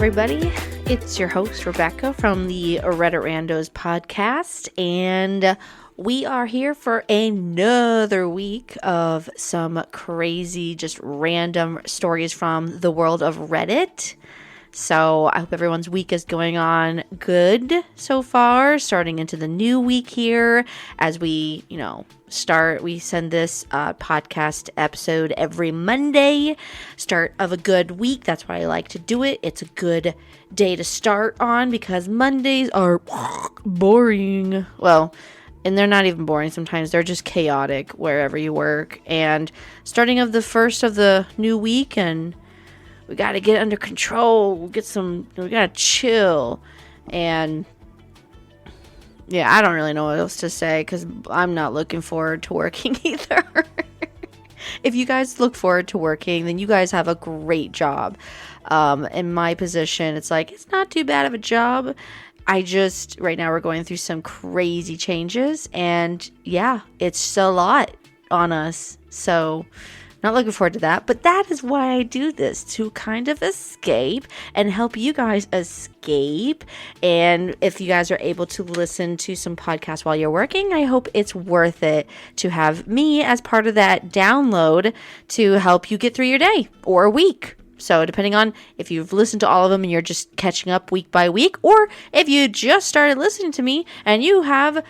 everybody. It's your host, Rebecca, from the Reddit Randos podcast, and we are here for another week of some crazy, just random stories from the world of Reddit. So I hope everyone's week is going on good so far, starting into the new week here as we, start. We send this podcast episode every Monday, start of a good week. That's why I like to do it. It's a good day to start on because Mondays are boring. Well, and they're not even boring. Sometimes they're just chaotic wherever you work. And starting of the first of the new week, and we got to get under control. We got to chill. And yeah, I don't really know what else to say because I'm not looking forward to working either. If you guys look forward to working, then you guys have a great job. In my position, it's not too bad of a job. Right now we're going through some crazy changes, and yeah, it's a lot on us. So not looking forward to that, but that is why I do this, to kind of escape and help you guys escape. And if you guys are able to listen to some podcasts while you're working, I hope it's worth it to have me as part of that download to help you get through your day or a week. So depending on if you've listened to all of them and you're just catching up week by week, or if you just started listening to me and you have,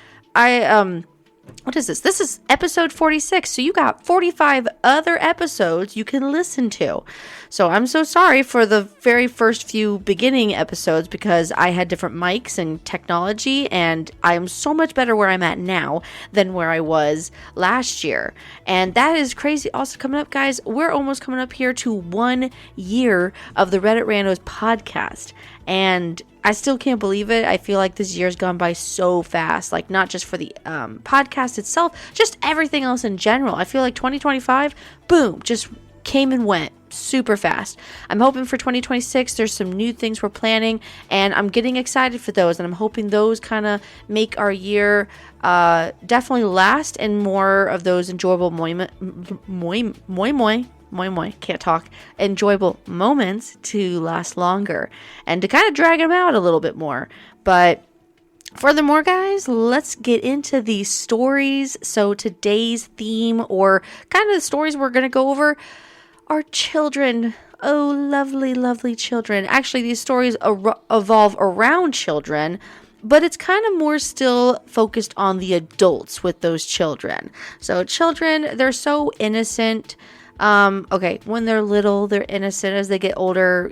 what is this? This is episode 46. So you got 45 other episodes you can listen to. So I'm so sorry for the very first few beginning episodes because I had different mics and technology, and I am so much better where I'm at now than where I was last year. And that is crazy. Also coming up, guys, we're almost coming up here to 1 year of the Reddit Randos podcast. And I still can't believe it. I feel like this year's gone by so fast. Not just for the podcast itself, just everything else in general. I feel like 2025, boom, just came and went super fast. I'm hoping for 2026, there's some new things we're planning, and I'm getting excited for those. And I'm hoping those kind of make our year definitely last, and more of those enjoyable enjoyable moments to last longer and to kind of drag them out a little bit more. But furthermore, guys, let's get into these stories. So today's theme, or kind of the stories we're going to go over, are children. Oh, lovely, lovely children. Actually, these stories evolve around children, but it's kind of more still focused on the adults with those children. So children, they're so innocent. When they're little, they're innocent. As they get older,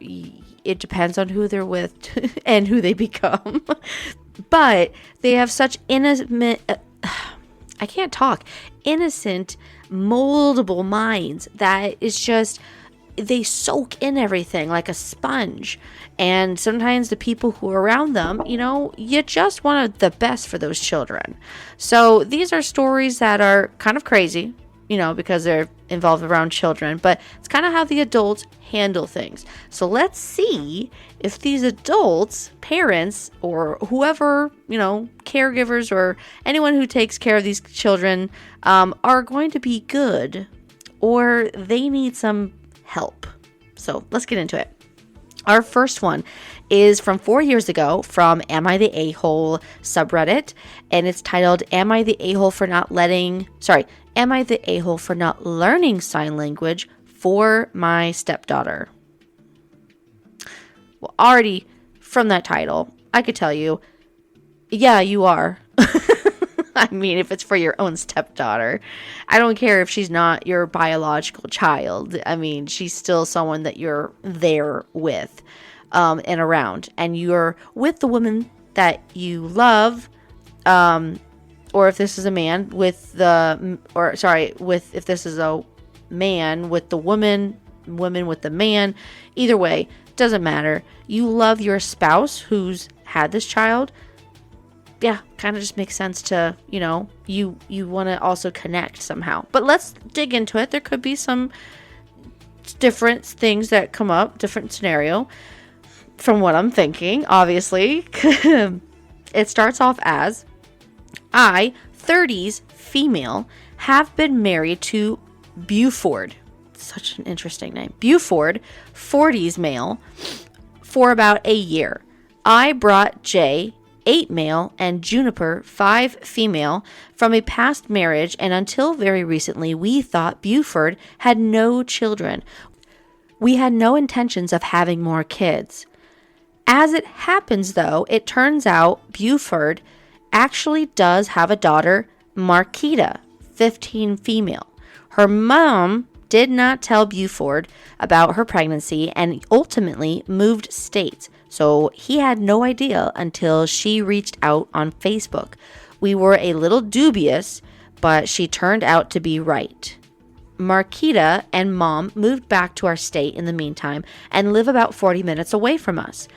it depends on who they're with and who they become. But they have such innocent, moldable minds that it's just, they soak in everything like a sponge. And sometimes the people who are around them, you just want the best for those children. So these are stories that are kind of crazy, because they're involved around children, but it's kind of how the adults handle things. So let's see if these adults, parents, or whoever, caregivers, or anyone who takes care of these children, are going to be good, or they need some help. So let's get into it. Our first one is from 4 years ago from Am I the A-Hole subreddit, and it's titled, Am I the A-Hole for not learning sign language for my stepdaughter? Well, already from that title, I could tell you, yeah, you are. I mean, if it's for your own stepdaughter, I don't care if she's not your biological child. I mean, she's still someone that you're there with, and around, and you're with the woman that you love, or if this is a man if this is a man with the woman with the man, either way, doesn't matter. You love your spouse who's had this child. Yeah, kind of just makes sense to, you want to also connect somehow. But let's dig into it. There could be some different things that come up, different scenario from what I'm thinking, obviously. It starts off as, I, 30s female, have been married to Buford. Such an interesting name. Buford, 40s male, for about a year. I brought Jay, 8 male, and Juniper, 5 female, from a past marriage, and until very recently, we thought Buford had no children. We had no intentions of having more kids. As it happens, though, it turns out Buford actually does have a daughter, Marquita, 15 female. Her mom did not tell Buford about her pregnancy and ultimately moved states. So he had no idea until she reached out on Facebook. We were a little dubious, but she turned out to be right. Marquita and mom moved back to our state in the meantime and live about 40 minutes away from us.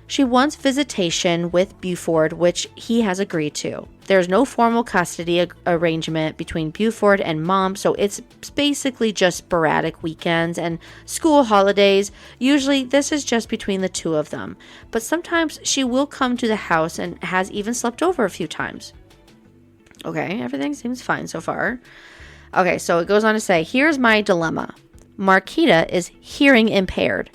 She wants visitation with Buford, which he has agreed to. There's no formal custody arrangement between Buford and mom, so it's basically just sporadic weekends and school holidays. Usually this is just between the two of them, but sometimes she will come to the house and has even slept over a few times. Okay, everything seems fine so far. Okay, so it goes on to say, here's my dilemma. Marquita is hearing impaired.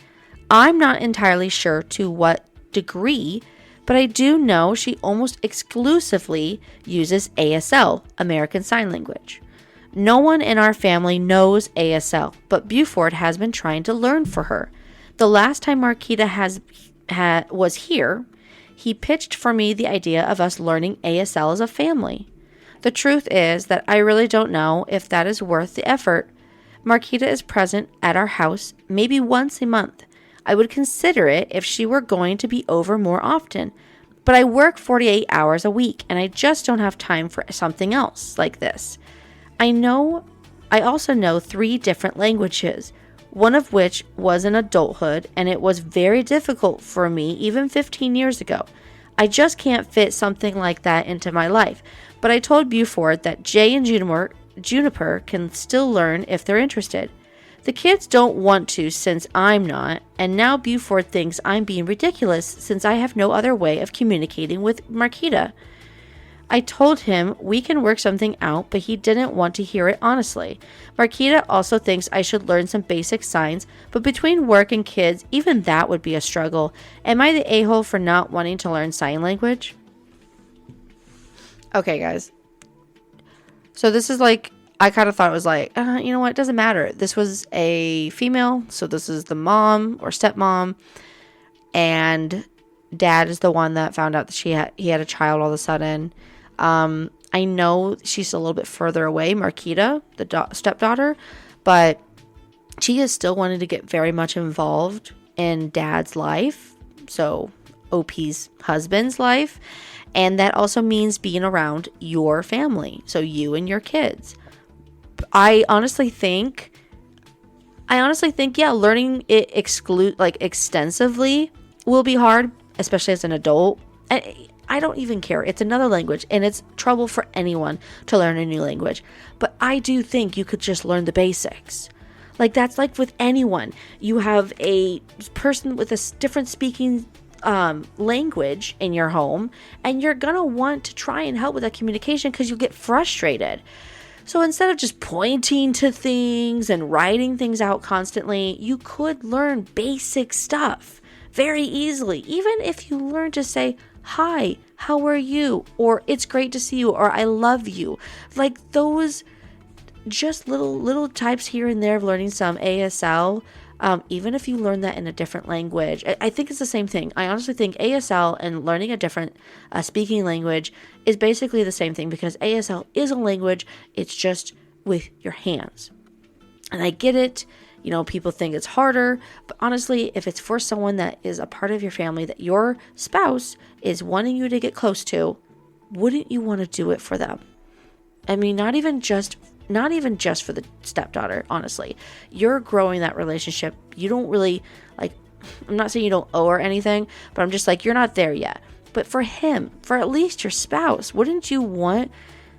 I'm not entirely sure to what degree, but I do know she almost exclusively uses ASL, American Sign Language. No one in our family knows ASL, but Buford has been trying to learn for her. The last time Marquita was here, he pitched for me the idea of us learning ASL as a family. The truth is that I really don't know if that is worth the effort. Marquita is present at our house maybe once a month. I would consider it if she were going to be over more often. But I work 48 hours a week, and I just don't have time for something else like this. I also know 3 different languages, one of which was in adulthood, and it was very difficult for me even 15 years ago. I just can't fit something like that into my life. But I told Buford that Jay and Juniper can still learn if they're interested. The kids don't want to since I'm not, and now Buford thinks I'm being ridiculous since I have no other way of communicating with Marquita. I told him we can work something out, but he didn't want to hear it honestly. Marquita also thinks I should learn some basic signs, but between work and kids, even that would be a struggle. Am I the a-hole for not wanting to learn sign language? Okay, guys. So this is like, I kind of thought it was like, you know what, it doesn't matter. This was a female, so this is the mom or stepmom, and dad is the one that found out that he had a child all of a sudden. I know she's a little bit further away, Marquita, the stepdaughter, but she is still wanting to get very much involved in dad's life, so OP's husband's life, and that also means being around your family, so you and your kids. I honestly think, yeah, learning it extensively will be hard, especially as an adult. I don't even care. It's another language, and it's trouble for anyone to learn a new language. But I do think you could just learn the basics. Like, that's like with anyone. You have a person with a different speaking language in your home, and you're gonna want to try and help with that communication because you'll get frustrated. So instead of just pointing to things and writing things out constantly, you could learn basic stuff very easily. Even if you learn to say, hi, how are you? Or it's great to see you, or I love you. Like those just little types here and there of learning some ASL. Even if you learn that in a different language, I think it's the same thing. I honestly think ASL and learning a different speaking language is basically the same thing, because ASL is a language. It's just with your hands. And I get it. You know, people think it's harder, but honestly, if it's for someone that is a part of your family that your spouse is wanting you to get close to, wouldn't you want to do it for them? I mean, not even just for the stepdaughter, honestly. You're growing that relationship. You don't really, like, I'm not saying you don't owe her anything, but I'm just like, you're not there yet. But for him, for at least your spouse, wouldn't you want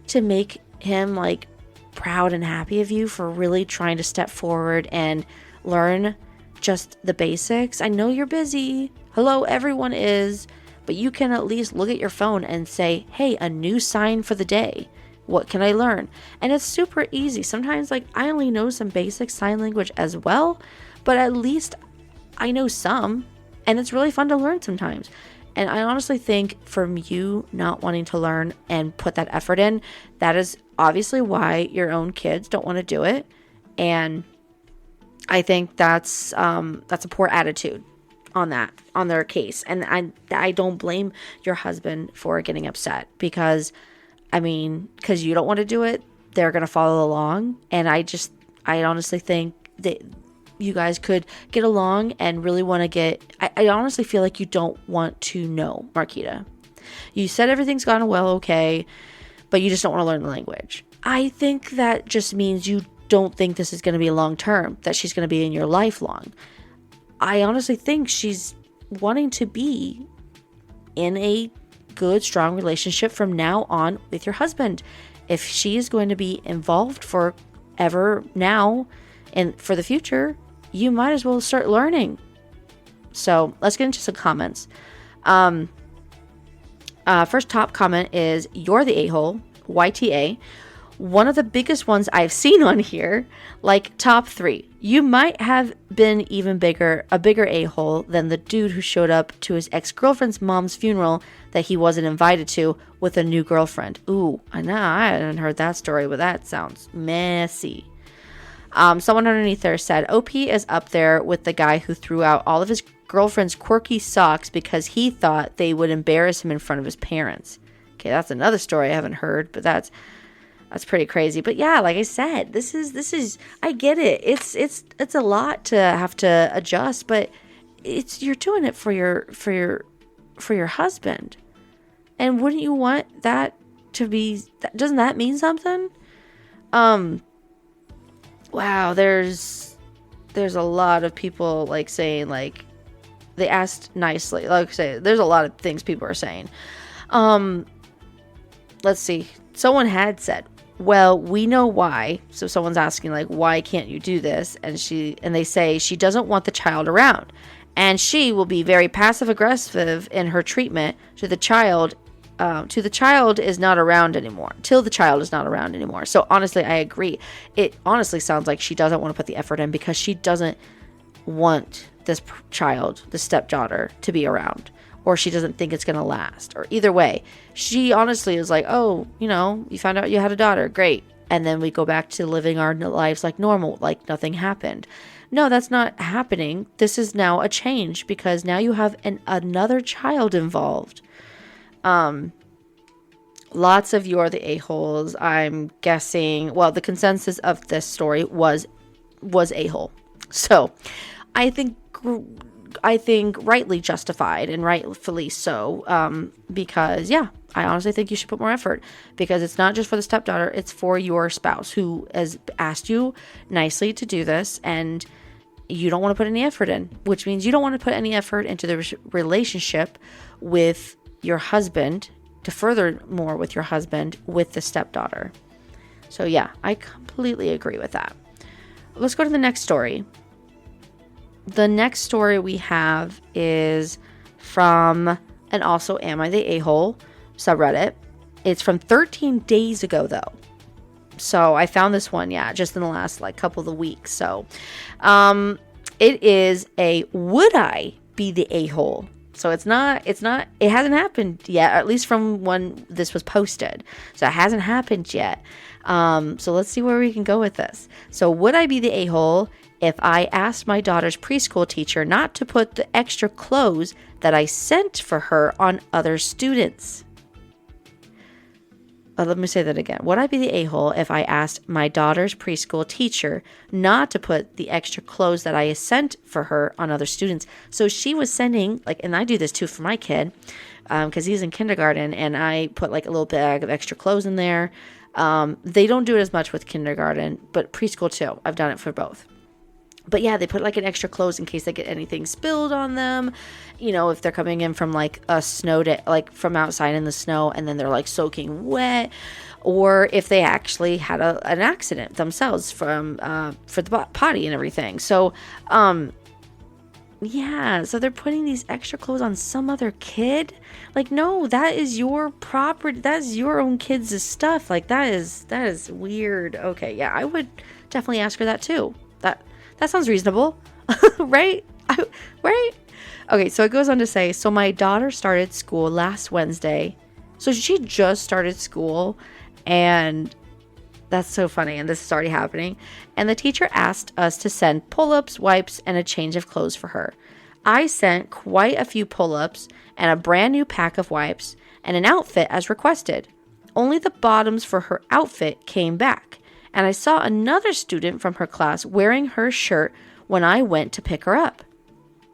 to make him, like, proud and happy of you for really trying to step forward and learn just the basics? I know you're busy. Hello, everyone is. But you can at least look at your phone and say, hey, a new sign for the day. What can I learn? And it's super easy. Sometimes, like, I only know some basic sign language as well, but at least I know some. And it's really fun to learn sometimes. And I honestly think from you not wanting to learn and put that effort in, that is obviously why your own kids don't want to do it. And I think that's a poor attitude on their case. And I don't blame your husband for getting upset because you don't want to do it, they're going to follow along. And I honestly think that you guys could get along and really want to I honestly feel like you don't want to know Marquita. You said everything's gone well, okay, but you just don't want to learn the language. I think that just means you don't think this is going to be long term, that she's going to be in your life long. I honestly think she's wanting to be in a good, strong relationship from now on with your husband. If she is going to be involved forever now and for the future, you might as well start learning. So let's get into some comments. First top comment is, "You're the a-hole," YTA. One of the biggest ones I've seen on here, like top 3. You might have been a bigger a-hole than the dude who showed up to his ex-girlfriend's mom's funeral that he wasn't invited to with a new girlfriend. Ooh, I know, I hadn't heard that story, but that sounds messy. Someone underneath there said, OP is up there with the guy who threw out all of his girlfriend's quirky socks because he thought they would embarrass him in front of his parents. Okay, that's another story I haven't heard, but that's pretty crazy. But yeah, like I said, this is I get it. It's a lot to have to adjust, but you're doing it for your husband. And wouldn't you want that to be, doesn't that mean something? Wow, there's a lot of people like saying, like, they asked nicely. Like I say, there's a lot of things people are saying. Let's see. Someone had said, well, we know why. So someone's asking, like, why can't you do this? And they say she doesn't want the child around. And she will be very passive aggressive in her treatment to the child. Till the child is not around anymore. So honestly, I agree. It honestly sounds like she doesn't want to put the effort in because she doesn't want this child, the stepdaughter, to be around. Or she doesn't think it's going to last. Or either way, she honestly is like, oh, you found out you had a daughter. Great. And then we go back to living our lives like normal, like nothing happened. No, that's not happening. This is now a change because now you have another child involved. Lots of you're the a-holes. I'm guessing, well, the consensus of this story was a-hole. So I think rightly justified and rightfully so, because yeah, I honestly think you should put more effort because it's not just for the stepdaughter, it's for your spouse who has asked you nicely to do this and you don't want to put any effort in, which means you don't want to put any effort into the relationship with your husband, to further more with your husband with the stepdaughter. So yeah, I completely agree with that. Let's go to the next story. The next story we have is from, and also Am I the A-hole subreddit. It's from 13 days ago though. So I found this one, just in the last couple of weeks. So it is a would I be the a-hole? So it hasn't happened yet, at least from when this was posted. So it hasn't happened yet. So let's see where we can go with this. So would I be the a-hole if I asked my daughter's preschool teacher not to put the extra clothes that I sent for her on other students? Let me say that again. Would I be the a-hole if I asked my daughter's preschool teacher not to put the extra clothes that I sent for her on other students? So she was sending, and I do this too for my kid, because he's in kindergarten, and I put a little bag of extra clothes in there. They don't do it as much with kindergarten, but preschool too. I've done it for both. But yeah, they put an extra clothes in case they get anything spilled on them. If they're coming in from a snow day, from outside in the snow and then they're soaking wet, or if they actually had an accident themselves for the potty and everything. So, yeah, so they're putting these extra clothes on some other kid. No, that is your property. That's your own kids' stuff. That is weird. Okay, yeah, I would definitely ask her that too. That sounds reasonable, right? Right? Okay, so it goes on to say, so my daughter started school last Wednesday. So she just started school, and that's so funny, and this is already happening. And the teacher asked us to send pull-ups, wipes, and a change of clothes for her. I sent quite a few pull-ups and a brand new pack of wipes and an outfit as requested. Only the bottoms for her outfit came back, and I saw another student from her class wearing her shirt when I went to pick her up.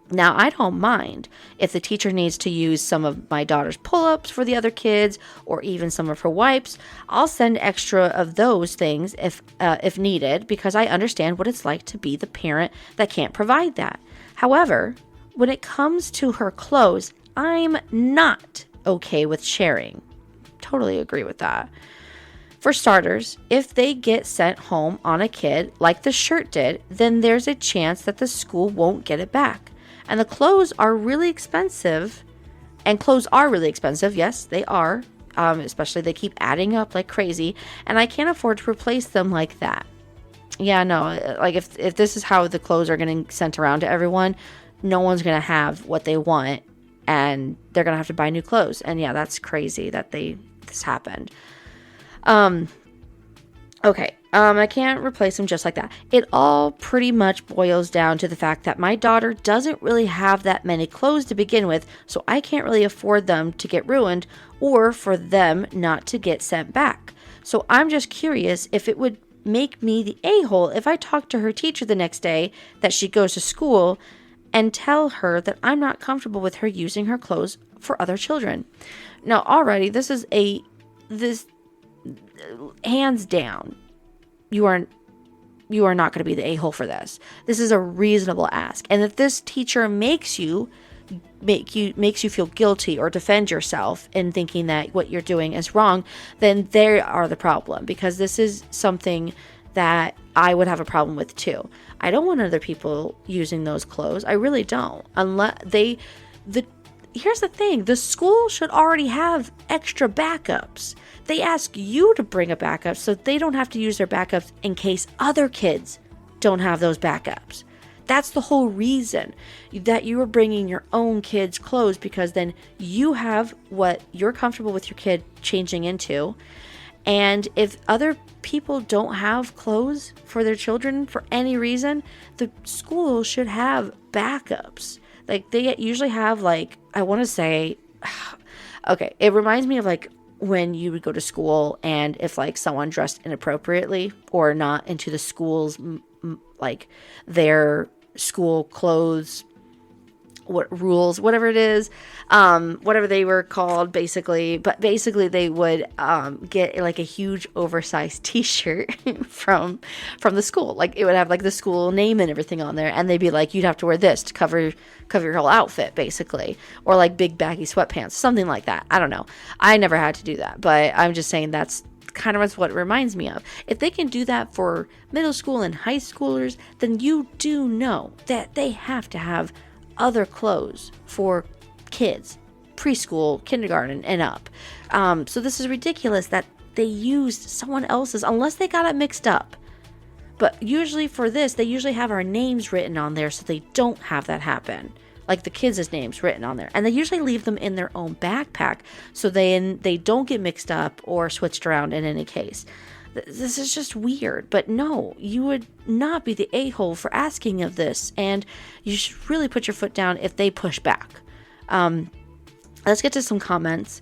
Now, I don't mind if the teacher needs to use some of my daughter's pull-ups for the other kids or even some of her wipes. I'll send extra of those things if needed, because I understand what it's like to be the parent that can't provide that. However, when it comes to her clothes, I'm not okay with sharing. Totally agree with that. For starters, if they get sent home on a kid like the shirt did, then there's a chance that the school won't get it back. And the clothes are really expensive. And clothes are really expensive. Yes, they are. Especially they keep adding up like crazy. And I can't afford to replace them like that. Yeah, no. Like if this is how the clothes are getting sent around to everyone, no one's going to have what they want. And they're going to have to buy new clothes. And yeah, that's crazy that this happened. Okay. I can't replace them just like that. It all pretty much boils down to the fact that my daughter doesn't really have that many clothes to begin with, so I can't really afford them to get ruined or for them not to get sent back. So I'm just curious if it would make me the a-hole if I talk to her teacher the next day that she goes to school and tell her that I'm not comfortable with her using her clothes for other children. Now, already, this hands down, you are not going to be the a-hole for this. This is a reasonable ask. And if this teacher makes you feel guilty or defend yourself in thinking that what you're doing is wrong, then they are the problem, because this is something that I would have a problem with too. I don't want other people using those clothes. I really don't. Here's the thing. The school should already have extra backups. They ask you to bring a backup so they don't have to use their backups in case other kids don't have those backups. That's the whole reason that you are bringing your own kids' clothes, because then you have what you're comfortable with your kid changing into. And if other people don't have clothes for their children for any reason, the school should have backups. Like they usually have, like, I want to say, okay, it reminds me of like when you would go to school and if like someone dressed inappropriately or not into the school's, like their school clothes, what rules, whatever it is, whatever they were called basically, but basically they would get like a huge oversized t-shirt from the school. Like it would have like the school name and everything on there, and they'd be like, you'd have to wear this to cover your whole outfit basically, or like big baggy sweatpants, something like that. I don't know. I never had to do that, but I'm just saying that's kind of what it reminds me of. If they can do that for middle school and high schoolers, then you do know that they have to have other clothes for kids, preschool, kindergarten, and up. So this is ridiculous that they used someone else's, unless they got it mixed up. But usually for this, they usually have our names written on there so they don't have that happen. Like the kids' names written on there. And they usually leave them in their own backpack so they don't get mixed up or switched around in any case. This is just weird. But no, you would not be the a-hole for asking of this. And you should really put your foot down if they push back. Let's get to some comments.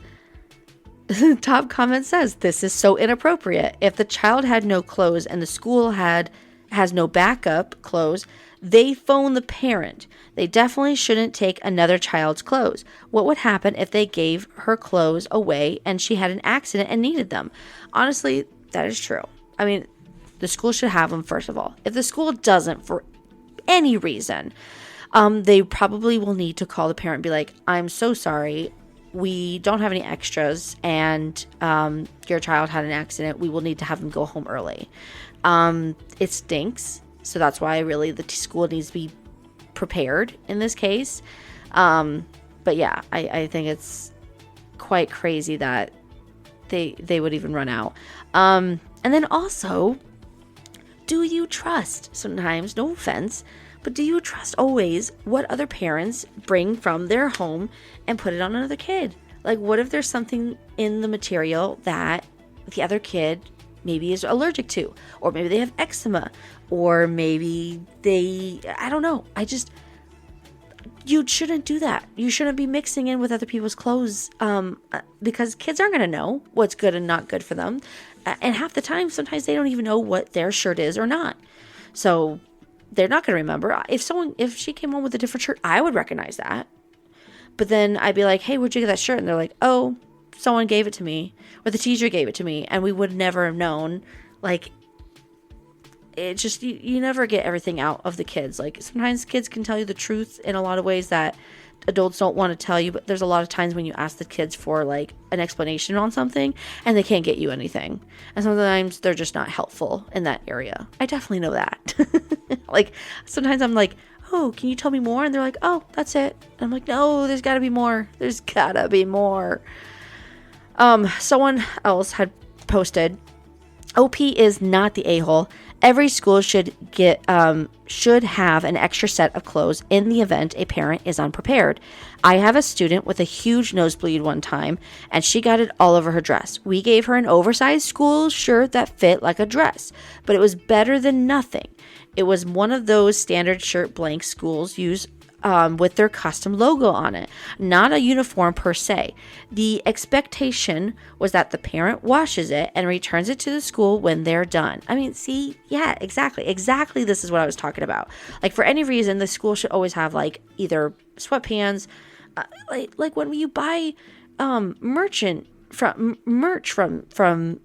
The top comment says, this is so inappropriate. If the child had no clothes and the school has no backup clothes, they phone the parent. They definitely shouldn't take another child's clothes. What would happen if they gave her clothes away and she had an accident and needed them? Honestly, that is true. I mean, the school should have them, first of all. If the school doesn't, for any reason, they probably will need to call the parent and be like, I'm so sorry. We don't have any extras, and your child had an accident. We will need to have them go home early. It stinks. So that's why really the school needs to be prepared in this case. But yeah, I think it's quite crazy that they would even run out. And then also, do you trust, sometimes, no offense, But do you trust always what other parents bring from their home and put it on another kid? Like, what if there's something in the material that the other kid maybe is allergic to, or maybe they have eczema, or maybe I don't know. You shouldn't do that. You shouldn't be mixing in with other people's clothes, because kids aren't going to know what's good and not good for them. And half the time, sometimes they don't even know what their shirt is or not. So they're not going to remember. If she came home with a different shirt, I would recognize that. But then I'd be like, hey, where'd you get that shirt? And they're like, oh, someone gave it to me, or the teacher gave it to me, and we would never have known. Like, it just, you never get everything out of the kids. Like, sometimes kids can tell you the truth in a lot of ways that adults don't want to tell you, but there's a lot of times when you ask the kids for like an explanation on something and they can't get you anything. And sometimes they're just not helpful in that area. I definitely know that. Like, sometimes I'm like, oh, can you tell me more? And they're like, oh, that's it. And I'm like, no, there's gotta be more. There's gotta be more. Someone else had posted, OP is not the a-hole. Every school should have an extra set of clothes in the event a parent is unprepared. I have a student with a huge nosebleed one time, and she got it all over her dress. We gave her an oversized school shirt that fit like a dress, but it was better than nothing. It was one of those standard shirt blank schools use with their custom logo on it, not a uniform per se. The expectation was that the parent washes it and returns it to the school when they're done. I mean, see, yeah, exactly. This is what I was talking about. Like, for any reason, the school should always have like either sweatpants, like when you buy merch from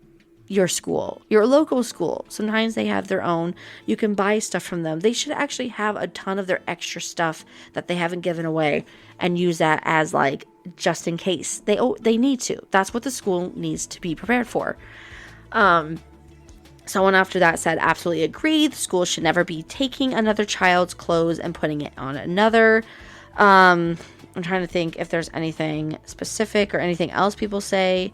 your school, your local school. Sometimes they have their own. You can buy stuff from them. They should actually have a ton of their extra stuff that they haven't given away and use that as like just in case. They need to. That's what the school needs to be prepared for. Someone after that said, absolutely agree. The school should never be taking another child's clothes and putting it on another. I'm trying to think if there's anything specific or anything else people say.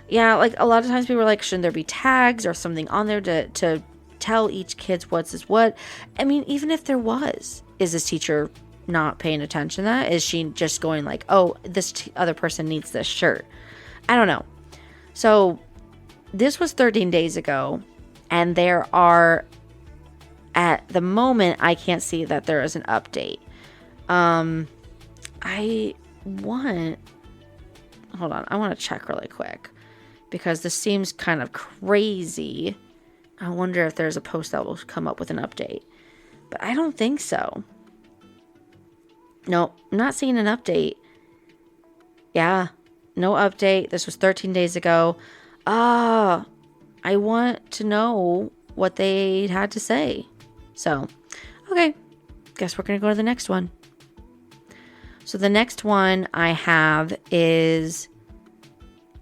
Yeah, like a lot of times people are like, shouldn't there be tags or something on there to tell each kid what's is what? I mean, even if there was, is this teacher not paying attention to that? Is she just going like, oh, this other person needs this shirt? I don't know. So this was 13 days ago, and there are, at the moment, I can't see that there is an update. Hold on, I want to check really quick, because this seems kind of crazy. I wonder if there's a post that will come up with an update. But I don't think so. No, I'm not seeing an update. Yeah, no update. This was 13 days ago. I want to know what they had to say. So, okay. Guess we're going to go to the next one. So the next one I have is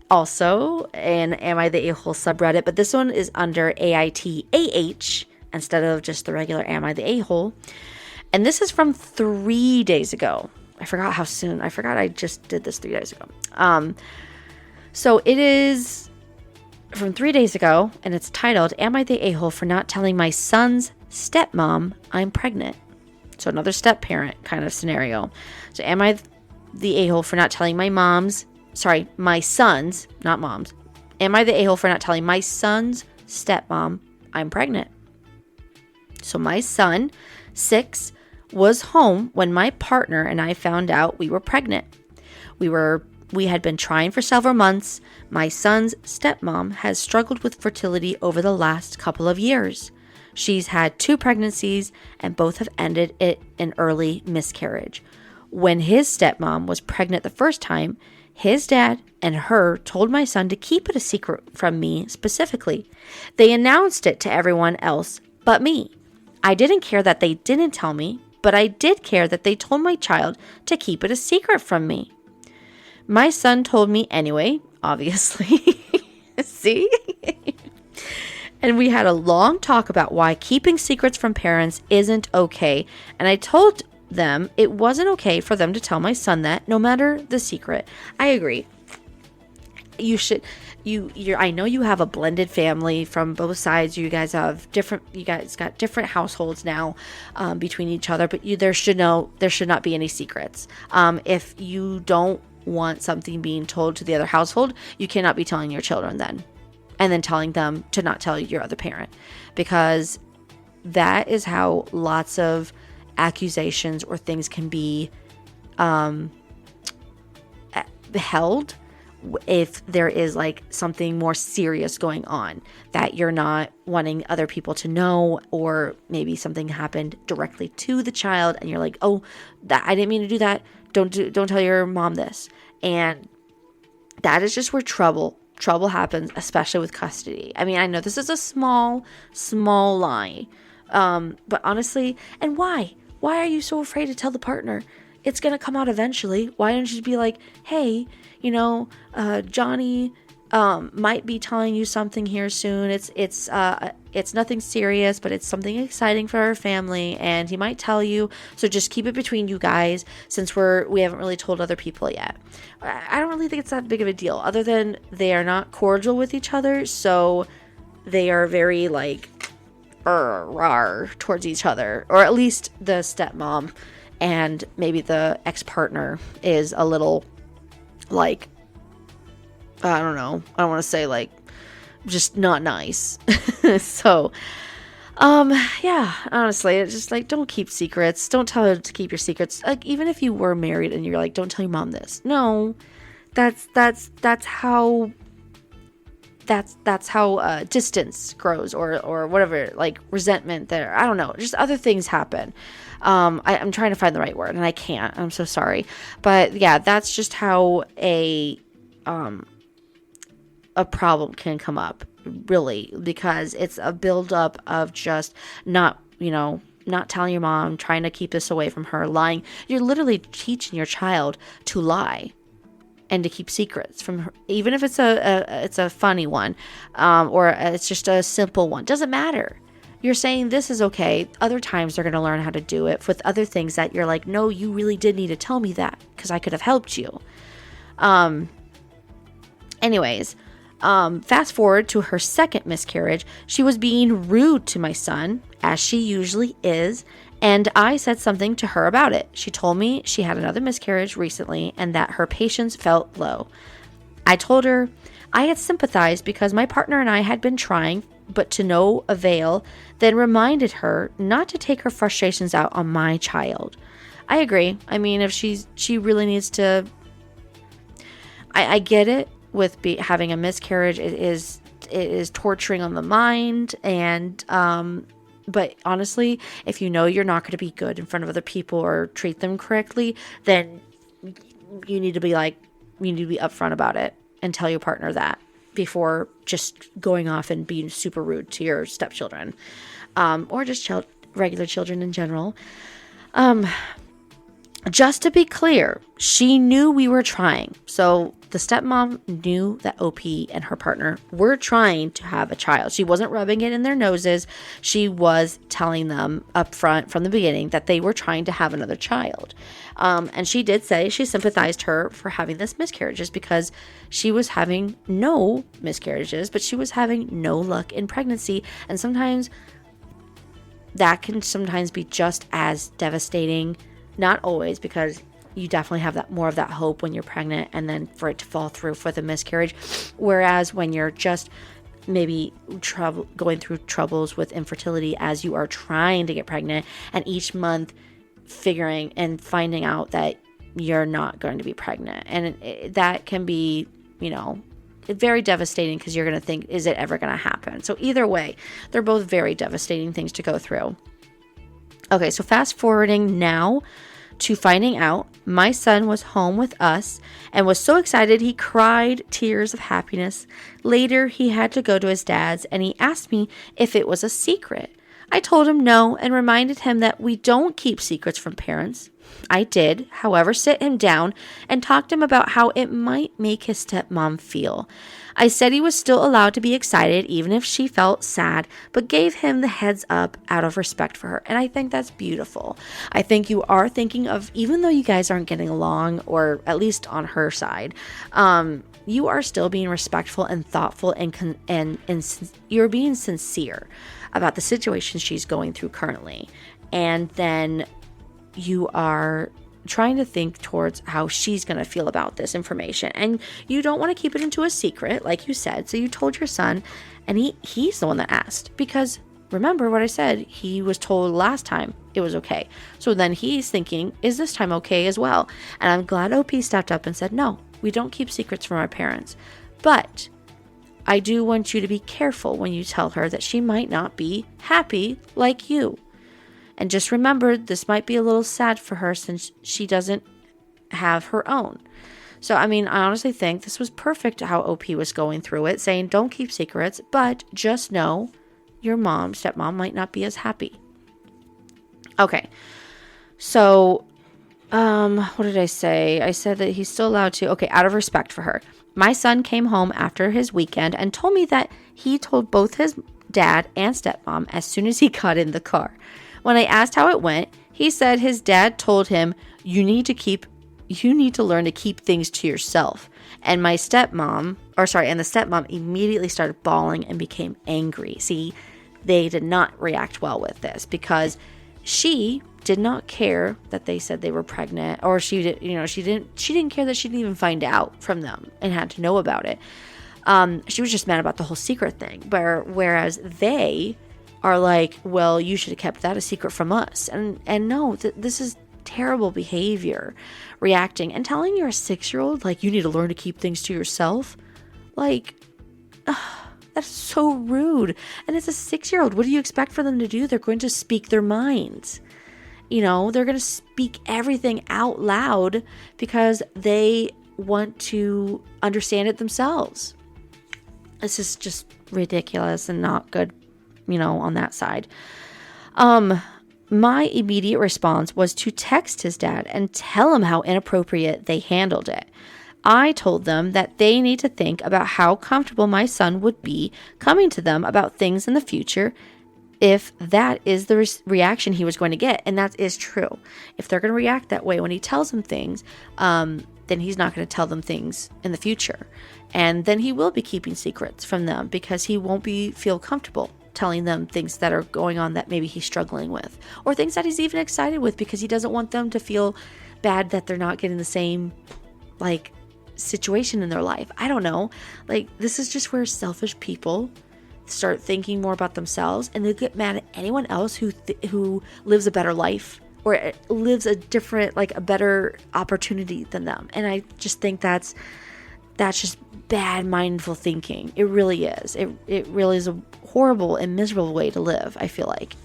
also an Am I the A-hole subreddit, but this one is under AITAH instead of just the regular Am I the A-hole. And this is from 3 days ago. I forgot how soon. I forgot I just did this 3 days ago. So it is from 3 days ago, and it's titled, Am I the A-hole for not telling my son's stepmom I'm pregnant? So another step parent kind of scenario. So am I the a-hole for not telling my son's, not mom's. Am I the a-hole for not telling my son's stepmom I'm pregnant? So my son, 6, was home when my partner and I found out we were pregnant. We had been trying for several months. My son's stepmom has struggled with fertility over the last couple of years. She's had 2 pregnancies and both have ended in early miscarriage. When his stepmom was pregnant the first time, his dad and her told my son to keep it a secret from me specifically. They announced it to everyone else but me. I didn't care that they didn't tell me, but I did care that they told my child to keep it a secret from me. My son told me anyway, obviously. See? And we had a long talk about why keeping secrets from parents isn't okay. And I told them it wasn't okay for them to tell my son that, no matter the secret. I agree. I know you have a blended family from both sides. You guys got different households now, between each other, but there should not be any secrets. If you don't want something being told to the other household, you cannot be telling your children then, and then telling them to not tell your other parent, because that is how lots of accusations or things can be held, if there is like something more serious going on that you're not wanting other people to know, or maybe something happened directly to the child and you're like, oh, I didn't mean to do that. Don't tell your mom this. And that is just where trouble happens, especially with custody. I mean, I know this is a small lie, but honestly, and why are you so afraid to tell the partner? It's going to come out eventually. Why don't you be like, hey, Johnny might be telling you something here soon. It's nothing serious, but it's something exciting for our family, and he might tell you. So just keep it between you guys, since we haven't really told other people yet. I don't really think it's that big of a deal, other than they are not cordial with each other, so they are very like rawr towards each other, or at least the stepmom and maybe the ex-partner is a little like, I don't know, I don't want to say like just not nice. So yeah, honestly, it's just like, don't keep secrets. Don't tell her to keep your secrets. Like, even if you were married and you're like, don't tell your mom this. No, that's how distance grows, or whatever, like resentment there. I don't know. Just other things happen. I'm trying to find the right word and I can't. I'm so sorry. But yeah, that's just how a problem can come up, really, because it's a buildup of just not telling your mom, trying to keep this away from her, lying. You're literally teaching your child to lie and to keep secrets from her, even if it's a funny one, or it's just a simple one. Doesn't matter. You're saying this is okay. Other times they're going to learn how to do it with other things that you're like, no, you really did need to tell me that because I could have helped you. Anyways, fast forward to her second miscarriage. She was being rude to my son, as she usually is, and I said something to her about it. She told me she had another miscarriage recently and that her patience felt low. I told her I had sympathized because my partner and I had been trying, but to no avail, then reminded her not to take her frustrations out on my child. I agree. I mean, if she really needs to, I get it with having a miscarriage. It is torturing on the mind, and but honestly, if you know you're not going to be good in front of other people or treat them correctly, then you need to be upfront about it and tell your partner that before just going off and being super rude to your stepchildren, or just regular children in general. Just to be clear, she knew we were trying. So the stepmom knew that OP and her partner were trying to have a child. She wasn't rubbing it in their noses. She was telling them up front from the beginning that they were trying to have another child. And she did say she sympathized her for having this miscarriages because she was having no miscarriages, but she was having no luck in pregnancy. And sometimes that can be just as devastating. Not always, because you definitely have more of that hope when you're pregnant, and then for it to fall through for the miscarriage. Whereas when you're just maybe going through troubles with infertility as you are trying to get pregnant, and each month figuring and finding out that you're not going to be pregnant, and that can be, very devastating, because you're going to think, is it ever going to happen? So either way, they're both very devastating things to go through. Okay, so fast forwarding now to finding out, my son was home with us and was so excited he cried tears of happiness. Later, he had to go to his dad's and he asked me if it was a secret. I told him no and reminded him that we don't keep secrets from parents. I did, however, sit him down and talk to him about how it might make his stepmom feel. I said he was still allowed to be excited even if she felt sad, but gave him the heads up out of respect for her. And I think that's beautiful. I think you are thinking of, even though you guys aren't getting along, or at least on her side, you are still being respectful and thoughtful and you're being sincere about the situation she's going through currently. And then you are trying to think towards how she's going to feel about this information. And you don't want to keep it into a secret, like you said. So you told your son, and he's the one that asked, because remember what I said, he was told last time it was okay. So then he's thinking, is this time okay as well? And I'm glad OP stepped up and said, no, we don't keep secrets from our parents. But I do want you to be careful when you tell her that she might not be happy like you. And just remember, this might be a little sad for her since she doesn't have her own. So, I mean, I honestly think this was perfect how OP was going through it, saying don't keep secrets, but just know your stepmom might not be as happy. Okay. So, what did I say? I said that he's still allowed to, okay, out of respect for her. My son came home after his weekend and told me that he told both his dad and stepmom as soon as he got in the car. When I asked how it went, he said his dad told him, you need to learn to keep things to yourself. And the stepmom immediately started bawling and became angry. See, they did not react well with this because she did not care that they said they were pregnant, or she didn't care that she didn't even find out from them and had to know about it. She was just mad about the whole secret thing. Whereas they are like, well, you should have kept that a secret from us. And no, this is terrible behavior, reacting and telling your 6-year-old, like, you need to learn to keep things to yourself. Like, that's so rude. And it's a 6-year-old. What do you expect for them to do? They're going to speak their minds. They're going to speak everything out loud because they want to understand it themselves. This is just ridiculous and not good, on that side. My immediate response was to text his dad and tell him how inappropriate they handled it. I told them that they need to think about how comfortable my son would be coming to them about things in the future if that is the reaction he was going to get. And that is true. If they're going to react that way when he tells them things, then he's not going to tell them things in the future. And then he will be keeping secrets from them because he won't feel comfortable telling them things that are going on that maybe he's struggling with, or things that he's even excited with because he doesn't want them to feel bad that they're not getting the same situation in their life. I don't know. This is just where selfish people start thinking more about themselves, and they get mad at anyone else who lives a better life or lives a different, a better opportunity than them. And I just think that's just bad mindful thinking. It really is. It really is a horrible and miserable way to live, I feel like.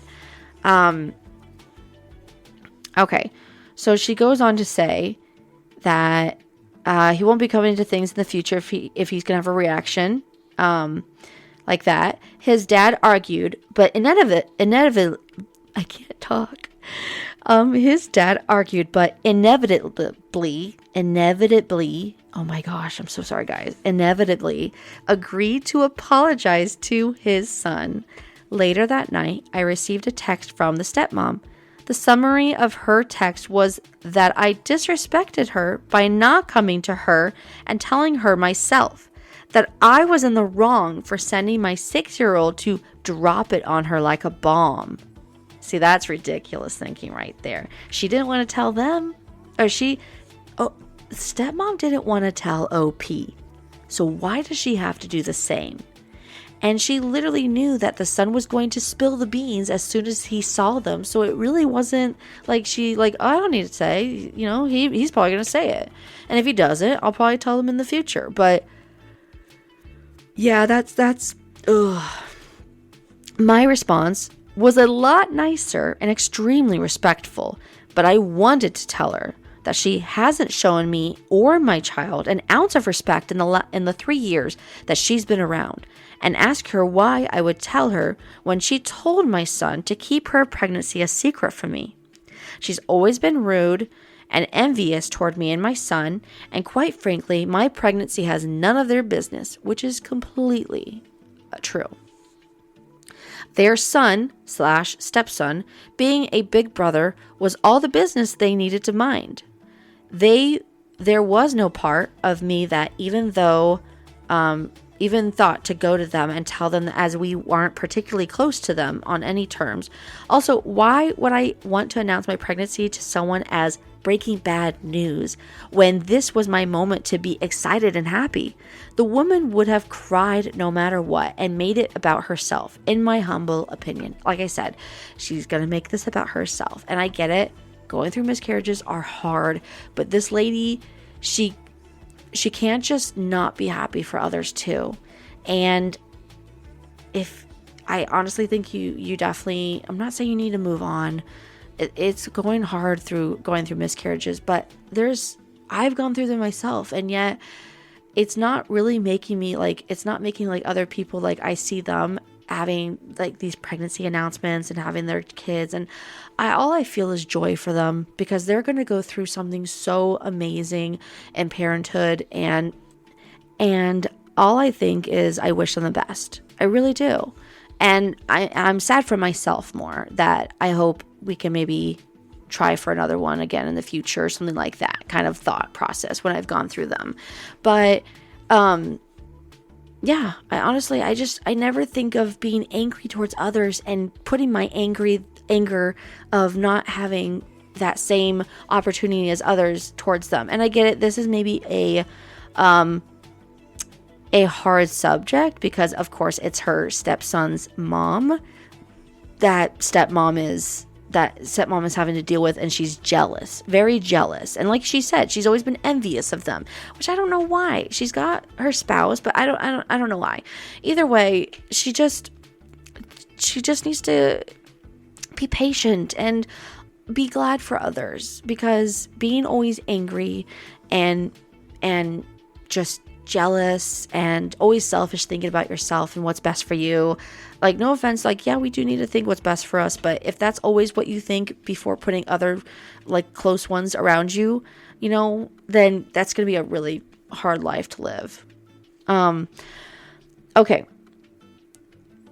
Okay. So she goes on to say that he won't be coming to things in the future if he's going to have a reaction like that. His dad argued, but inevitably, I can't talk. His dad argued, but inevitably, oh my gosh, I'm so sorry, guys. Inevitably agreed to apologize to his son. Later that night, I received a text from the stepmom. The summary of her text was that I disrespected her by not coming to her and telling her myself, that I was in the wrong for sending my 6-year-old to drop it on her like a bomb. See, that's ridiculous thinking right there. She didn't want to tell them, stepmom didn't want to tell OP. So why does she have to do the same? And she literally knew that the son was going to spill the beans as soon as he saw them. So it really wasn't I don't need to say, he's probably going to say it. And if he doesn't, I'll probably tell him in the future. But yeah, that's my response was a lot nicer and extremely respectful, but I wanted to tell her that she hasn't shown me or my child an ounce of respect in the 3 years that she's been around, and ask her why I would tell her when she told my son to keep her pregnancy a secret from me. She's always been rude and envious toward me and my son, and quite frankly, my pregnancy has none of their business, which is completely true. Their son/stepson, being a big brother, was all the business they needed to mind. They there was no part of me that even thought to go to them and tell them that, as we weren't particularly close to them on any terms. Also, why would I want to announce my pregnancy to someone as breaking bad news when this was my moment to be excited and happy? The woman would have cried no matter what and made it about herself, in my humble opinion. Like I said, she's going to make this about herself. And I get it. Going through miscarriages are hard. But this lady, she can't just not be happy for others too. And if I honestly think you definitely, I'm not saying you need to move on. It's going hard through miscarriages, but I've gone through them myself, and yet it's not really making me it's not making other people, I see them having these pregnancy announcements and having their kids, and all I feel is joy for them, because they're going to go through something so amazing in parenthood, and all I think is I wish them the best. I really do. And I'm sad for myself more, that I hope we can maybe try for another one again in the future, something like that kind of thought process when I've gone through them. But yeah, I never think of being angry towards others and putting my anger of not having that same opportunity as others towards them. And I get it. This is maybe a hard subject, because of course it's her stepson's mom that stepmom is having to deal with, and she's jealous, very jealous. And like she said, she's always been envious of them, which I don't know why. She's got her spouse, but I don't know why. Either way, she just needs to be patient and be glad for others, because being always angry and just jealous and always selfish, thinking about yourself and what's best for you, no offense, yeah, we do need to think what's best for us, but if that's always what you think before putting other close ones around you, then that's going to be a really hard life to live. Okay.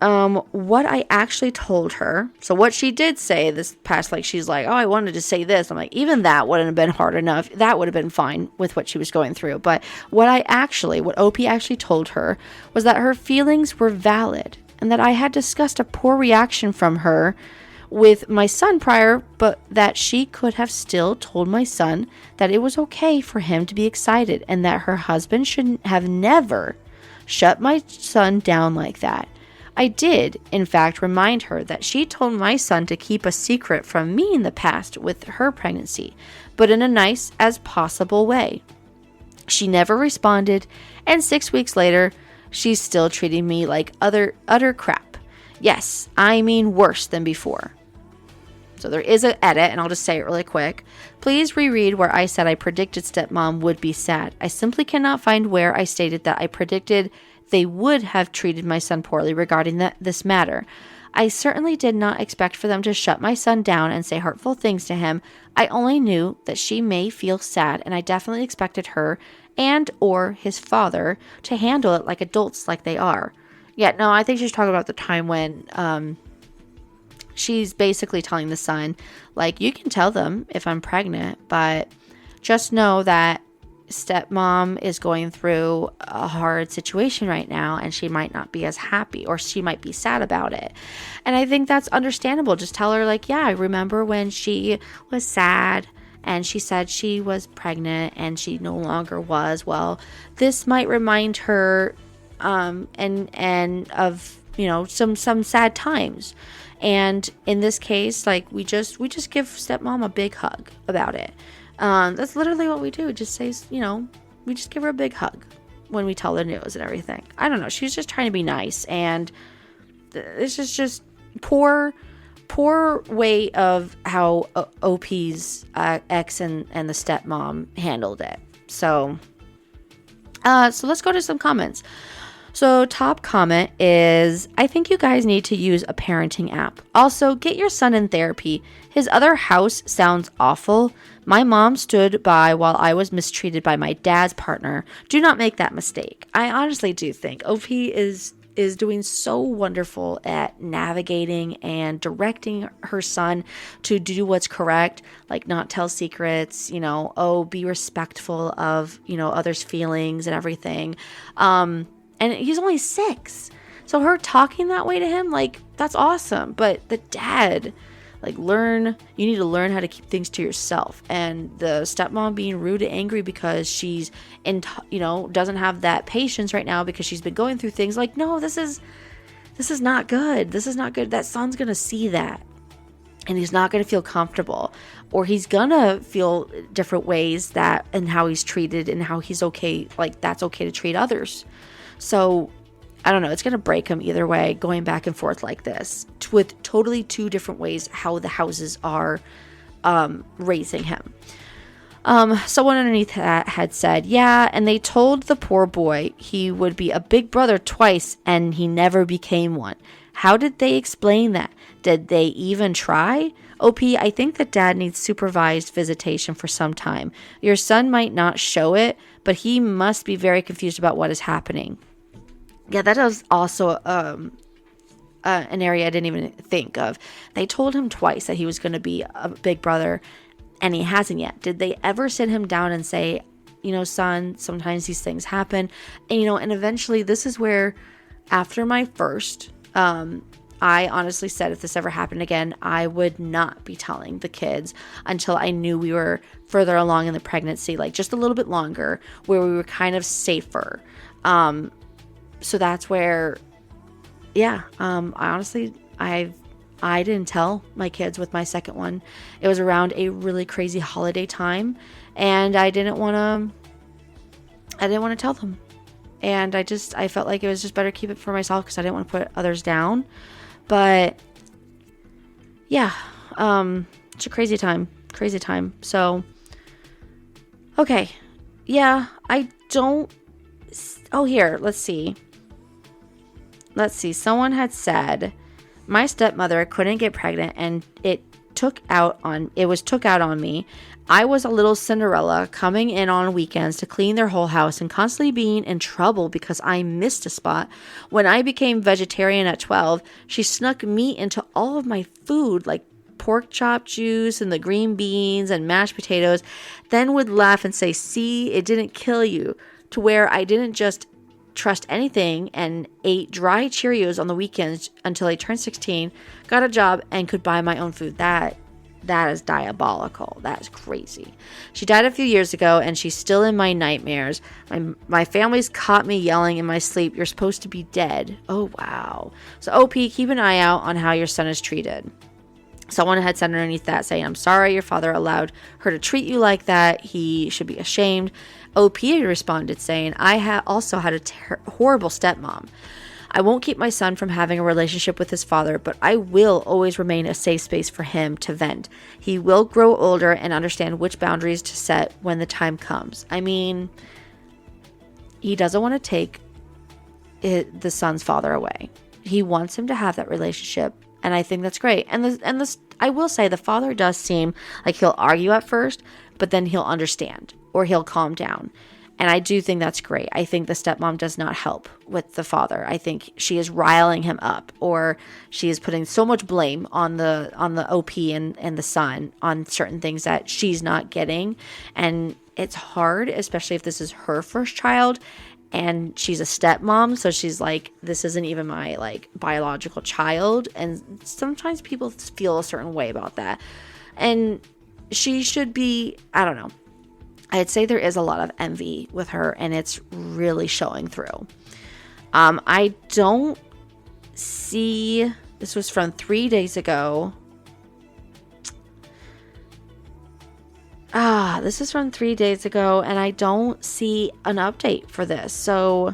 What I actually told her, so what she did say this past, she's like, oh, I wanted to say this. I'm like, even that wouldn't have been hard enough. That would have been fine with what she was going through. But what OP actually told her was that her feelings were valid, and that I had discussed a poor reaction from her with my son prior, but that she could have still told my son that it was okay for him to be excited, and that her husband should have never shut my son down like that. I did, in fact, remind her that she told my son to keep a secret from me in the past with her pregnancy, but in a nice as possible way. She never responded, and 6 weeks later, she's still treating me like utter crap. Yes, I mean worse than before. So there is an edit, and I'll just say it really quick. Please reread where I said I predicted stepmom would be sad. I simply cannot find where I stated that I predicted they would have treated my son poorly regarding this matter. I certainly did not expect for them to shut my son down and say hurtful things to him. I only knew that she may feel sad, and I definitely expected her and or his father to handle it like adults like they are. Yeah, no, I think she's talking about the time when she's basically telling the son, you can tell them if I'm pregnant, but just know that stepmom is going through a hard situation right now, and she might not be as happy, or she might be sad about it. And I think that's understandable. Just tell her yeah, I remember when she was sad and she said she was pregnant and she no longer was. Well, this might remind her and of some sad times. And in this case, we just give stepmom a big hug about it. That's literally what we do. It just says, we just give her a big hug when we tell the news and everything. I don't know. She's just trying to be nice, and this is just poor way of how OP's ex and the stepmom handled it. So let's go to some comments. So top comment is, I think you guys need to use a parenting app. Also, get your son in therapy. His other house sounds awful. My mom stood by while I was mistreated by my dad's partner. Do not make that mistake. I honestly do think OP is is doing so wonderful at navigating and directing her son to do what's correct, like not tell secrets, be respectful of, others' feelings and everything. And he's only 6. So her talking that way to him, like, that's awesome. But the dad, like, you need to learn how to keep things to yourself. And the stepmom being rude and angry because she's doesn't have that patience right now because she's been going through things, like, no, this is not good. This is not good. That son's going to see that. And he's not going to feel comfortable, or he's going to feel different ways and how he's treated and how he's okay. Like, that's okay to treat others. So I don't know. It's going to break him either way, going back and forth like this, with totally 2 different ways how the houses are raising him. Someone underneath that had said, yeah, and they told the poor boy he would be a big brother twice, and he never became one. How did they explain that? Did they even try? OP, I think that dad needs supervised visitation for some time. Your son might not show it, but he must be very confused about what is happening. Yeah, that is also an area I didn't even think of. They told him twice that he was going to be a big brother, and he hasn't yet. Did they ever sit him down and say, son, sometimes these things happen? And, and eventually this is where, after my first, I honestly said if this ever happened again, I would not be telling the kids until I knew we were further along in the pregnancy, like just a little bit longer, where we were kind of safer. So that's where, I didn't tell my kids with my second one. It was around a really crazy holiday time, and I didn't want to tell them. And I felt like it was just better to keep it for myself because I didn't want to put others down. But yeah, it's a crazy time. So, okay. Yeah, here, let's see. Someone had said, my stepmother couldn't get pregnant and it was took out on me. I was a little Cinderella coming in on weekends to clean their whole house and constantly being in trouble because I missed a spot. When I became vegetarian at 12, she snuck meat into all of my food, like pork chop juice and the green beans and mashed potatoes, then would laugh and say, see, it didn't kill you, to where I didn't just trust anything and ate dry Cheerios on the weekends until I turned 16, got a job, and could buy my own food. That is diabolical. That is crazy. She died a few years ago, and she's still in my nightmares. My family's caught me yelling in my sleep, you're supposed to be dead. Oh, wow. So, OP, keep an eye out on how your son is treated. Someone had said underneath that saying, I'm sorry your father allowed her to treat you like that. He should be ashamed. OP responded saying, I also had a horrible stepmom. I won't keep my son from having a relationship with his father, but I will always remain a safe space for him to vent. He will grow older and understand which boundaries to set when the time comes. I mean, he doesn't want to take the son's father away. He wants him to have that relationship, and I think that's great. And I will say the father does seem like he'll argue at first, but then he'll understand or he'll calm down. And I do think that's great. I think the stepmom does not help with the father. I think she is riling him up, or she is putting so much blame on the OP and the son on certain things that she's not getting. And it's hard, especially if this is her first child and she's a stepmom. So she's like, this isn't even my like biological child. And sometimes people feel a certain way about that. And she should be, I don't know. I'd say there is a lot of envy with her, and it's really showing through. I don't see, this was from 3 days ago. This is from 3 days ago, and I don't see an update for this. So,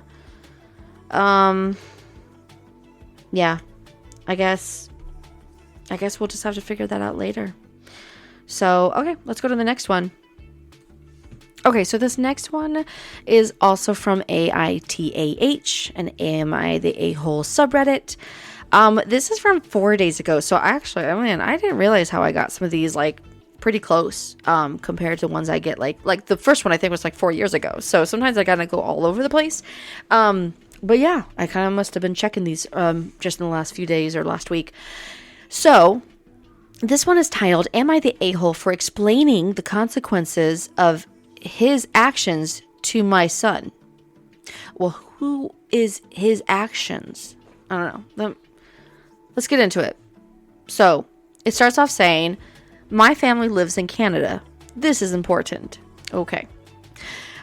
yeah, I guess we'll just have to figure that out later. So, okay, let's go to the next one. Okay, so this next one is also from AITAH and AMI, the A-hole subreddit. This is from 4 days ago. So actually, I didn't realize how I got some of these like pretty close compared to ones I get like the first one I think was like 4 years ago. So sometimes I gotta go all over the place. But yeah, I kind of must have been checking these just in the last few days or last week. So this one is titled, Am I the A-hole for explaining the consequences of his actions to my son? Well, who is his actions? I don't know. Let's get into it. So it starts off saying, my family lives in Canada. This is important. Okay.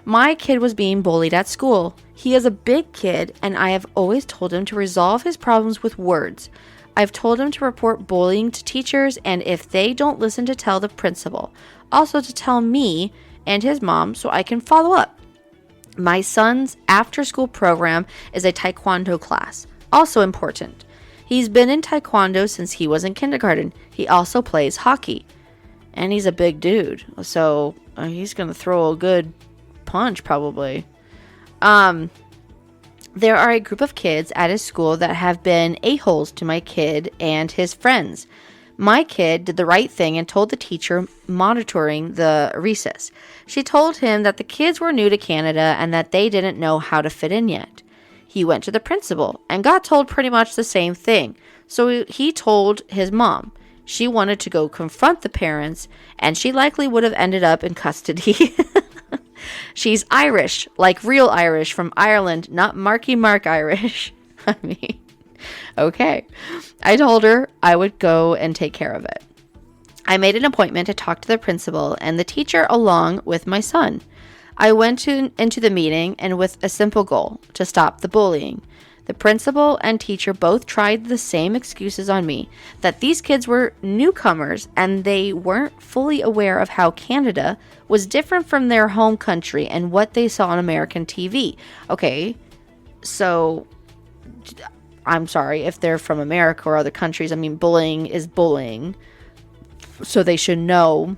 My kid was being bullied at school. He is a big kid, and I have always told him to resolve his problems with words. I've told him to report bullying to teachers, and if they don't listen, to tell the principal. Also to tell me and his mom so I can follow up. My son's after-school program is a taekwondo class. Also important. He's been in taekwondo since he was in kindergarten. He also plays hockey. And he's a big dude, so he's going to throw a good punch probably. There are a group of kids at his school that have been a-holes to my kid and his friends. My kid did the right thing and told the teacher monitoring the recess. She told him that the kids were new to Canada and that they didn't know how to fit in yet. He went to the principal and got told pretty much the same thing. So he told his mom. She wanted to go confront the parents, and she likely would have ended up in custody. She's Irish, like real Irish from Ireland, not Marky Mark Irish. I mean, okay. I told her I would go and take care of it. I made an appointment to talk to the principal and the teacher along with my son. I went into the meeting and with a simple goal, to stop the bullying. The principal and teacher both tried the same excuses on me, that these kids were newcomers and they weren't fully aware of how Canada was different from their home country and what they saw on American TV. Okay, so I'm sorry if they're from America or other countries. I mean, bullying is bullying, so they should know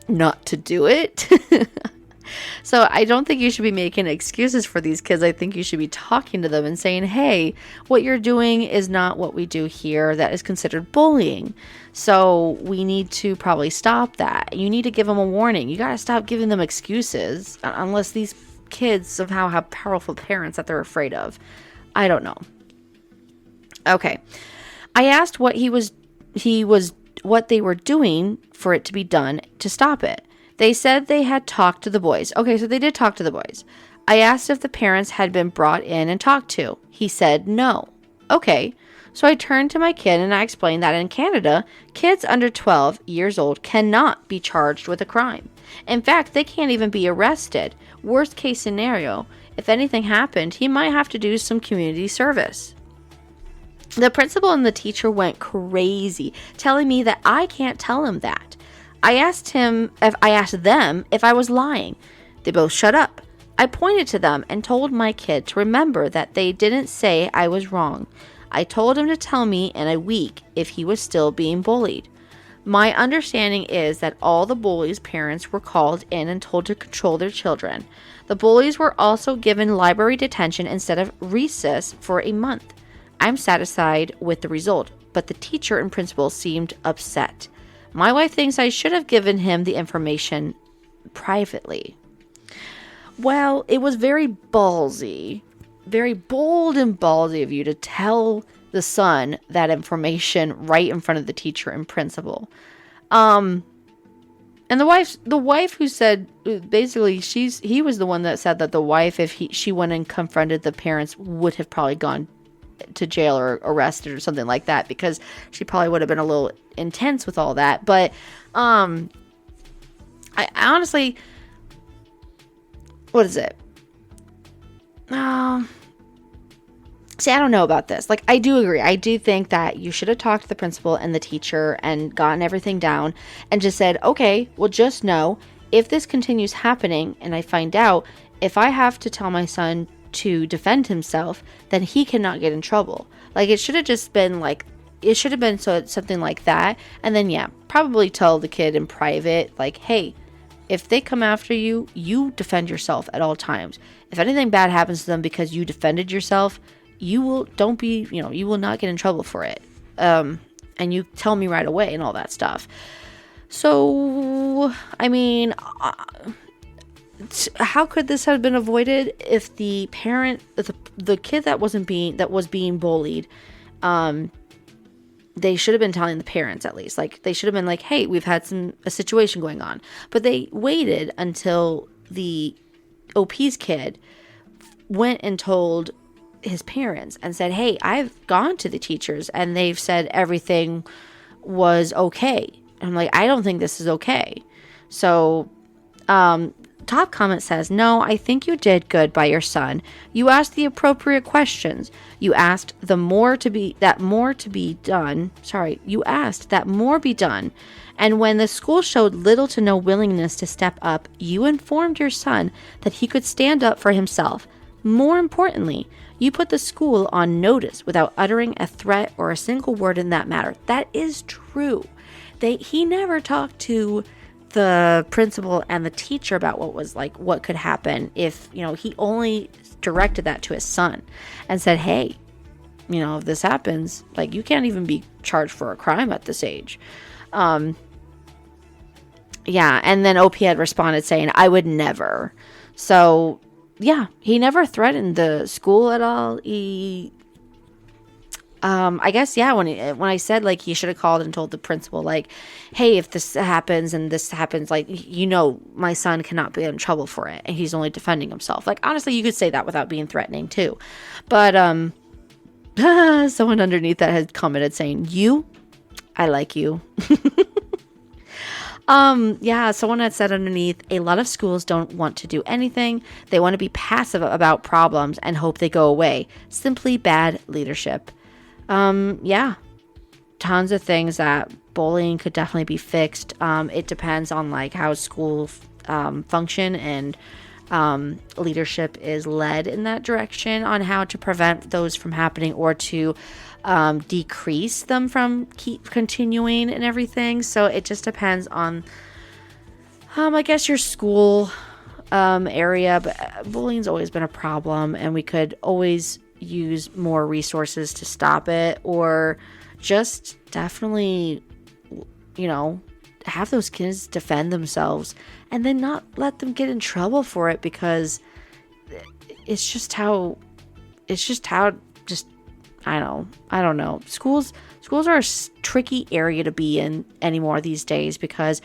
not to do it. So I don't think you should be making excuses for these kids. I think you should be talking to them and saying, hey, what you're doing is not what we do here. That is considered bullying. So we need to probably stop that. You need to give them a warning. You got to stop giving them excuses unless these kids somehow have powerful parents that they're afraid of. I don't know. Okay. I asked what what they were doing for it to be done to stop it. They said they had talked to the boys. Okay, so they did talk to the boys. I asked if the parents had been brought in and talked to. He said no. Okay, so I turned to my kid and I explained that in Canada, kids under 12 years old cannot be charged with a crime. In fact, they can't even be arrested. Worst case scenario, if anything happened, he might have to do some community service. The principal and the teacher went crazy, telling me that I can't tell him that. I asked them if I was lying. They both shut up. I pointed to them and told my kid to remember that they didn't say I was wrong. I told him to tell me in a week if he was still being bullied. My understanding is that all the bullies' parents were called in and told to control their children. The bullies were also given library detention instead of recess for a month. I'm satisfied with the result, but the teacher and principal seemed upset. My wife thinks I should have given him the information privately. Well, it was very ballsy, very bold and ballsy of you to tell the son that information right in front of the teacher and principal. And the wife who said, basically, he was the one that said that the wife, if she went and confronted the parents, would have probably gone to jail or arrested or something like that, because she probably would have been a little intense with all that. But I honestly, what is it? See, I don't know about this. Like, I do agree. I do think that you should have talked to the principal and the teacher and gotten everything down and just said, okay, well, just know if this continues happening and I find out, if I have to tell my son to defend himself, then he cannot get in trouble. Like, it should have just been like, it should have been something like that. And then, yeah, probably tell the kid in private, like, hey, if they come after you, you defend yourself at all times. If anything bad happens to them because you defended yourself, you will not get in trouble for it. And you tell me right away and all that stuff. So, I mean, how could this have been avoided if the parent, the kid that was being bullied, they should have been telling the parents at least. Like, they should have been like, hey, we've had a situation going on. But they waited until the OP's kid went and told his parents and said, hey, I've gone to the teachers and they've said everything was okay. And I'm like, I don't think this is okay. So, top comment says, no, I think you did good by your son. You asked the appropriate questions. You asked that more be done. And when the school showed little to no willingness to step up, you informed your son that he could stand up for himself. More importantly, you put the school on notice without uttering a threat or a single word in that matter. That is true. He never talked to the principal and the teacher about what could happen if, he only directed that to his son and said, hey, if this happens, you can't even be charged for a crime at this age. And then OP had responded saying, I would never. So, yeah, he never threatened the school at all. I guess, when I said, he should have called and told the principal, hey, if this happens and this happens, my son cannot be in trouble for it, and he's only defending himself. Honestly, you could say that without being threatening, too. But, someone underneath that had commented saying, I like you. Someone had said underneath, a lot of schools don't want to do anything. They want to be passive about problems and hope they go away. Simply bad leadership. Tons of things that bullying could definitely be fixed. It depends on how schools function and leadership is led in that direction on how to prevent those from happening or to decrease them from keep continuing and everything. So it just depends on I guess your school area, but bullying's always been a problem, and we could always use more resources to stop it, or just definitely have those kids defend themselves and then not let them get in trouble for it, because it's just how I don't know. Schools are a tricky area to be in anymore these days, because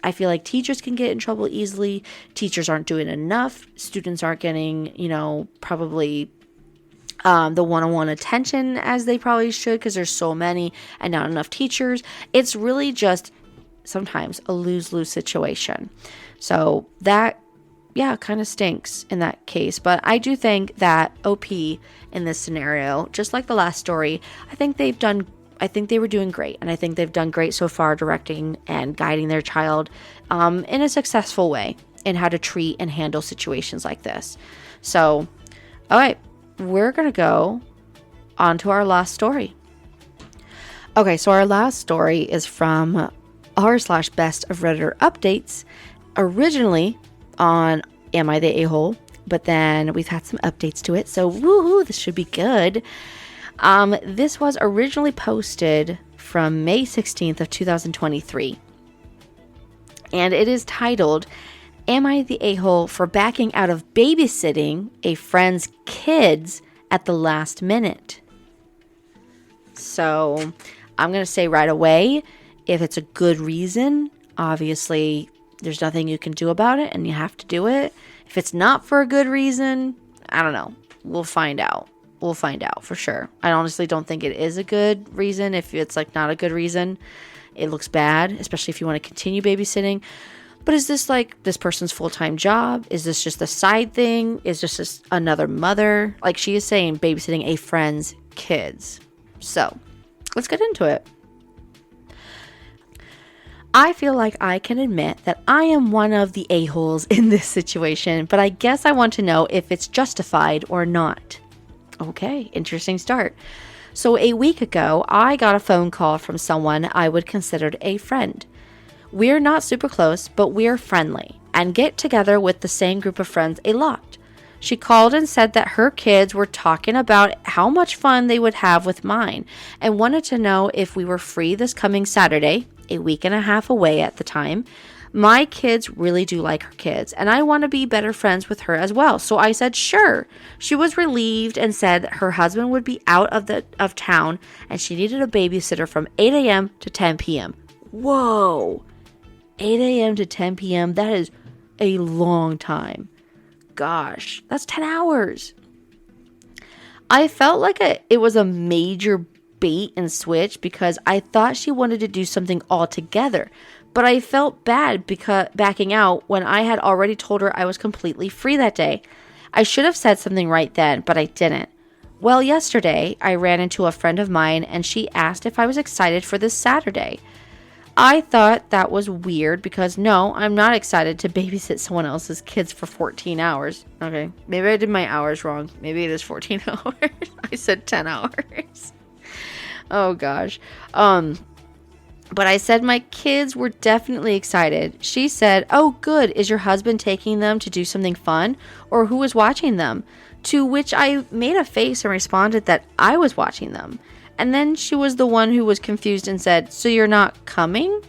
I feel like teachers can get in trouble easily. Teachers aren't doing enough. Students aren't getting, probably the one-on-one attention as they probably should, because there's so many and not enough teachers. It's really just sometimes a lose-lose situation. So that, kind of stinks in that case. But I do think that OP in this scenario, just like the last story, I think they were doing great. And I think they've done great so far directing and guiding their child in a successful way in how to treat and handle situations like this. So, all right, we're going to go on to our last story. Okay, so our last story is from r/best of Redditor updates, originally on Am I the A-Hole? But then we've had some updates to it. So, woohoo, this should be good. This was originally posted from May 16th of 2023. And it is titled, Am I the A-Hole for backing out of babysitting a friend's kids at the last minute? So, I'm going to say right away, if it's a good reason, obviously there's nothing you can do about it and you have to do it. If it's not for a good reason, I don't know. We'll find out. We'll find out for sure. I honestly don't think it is a good reason. If it's not a good reason, it looks bad, especially if you want to continue babysitting. But is this this person's full-time job? Is this just a side thing? Is this just another mother? She is saying babysitting a friend's kids. So let's get into it. I feel like I can admit that I am one of the a-holes in this situation, but I guess I want to know if it's justified or not. Okay, interesting start. So a week ago, I got a phone call from someone I would consider a friend. We're not super close, but we're friendly and get together with the same group of friends a lot. She called and said that her kids were talking about how much fun they would have with mine and wanted to know if we were free this coming Saturday, a week and a half away at the time, My kids really do like her kids, and I want to be better friends with her as well. So I said, sure. She was relieved and said her husband would be out of town, and she needed a babysitter from 8 a.m. to 10 p.m. Whoa, 8 a.m. to 10 p.m. That is a long time. Gosh, that's 10 hours. I felt like it was a major bait and switch because I thought she wanted to do something altogether. But I felt bad because backing out when I had already told her I was completely free that day. I should have said something right then, but I didn't. Well, yesterday I ran into a friend of mine and she asked if I was excited for this Saturday. I thought that was weird because no, I'm not excited to babysit someone else's kids for 14 hours. Okay, maybe I did my hours wrong. Maybe it is 14 hours. I said 10 hours. Oh gosh. But I said my kids were definitely excited. She said, oh good, is your husband taking them to do something fun? Or who was watching them? To which I made a face and responded that I was watching them. And then she was the one who was confused and said, so you're not coming?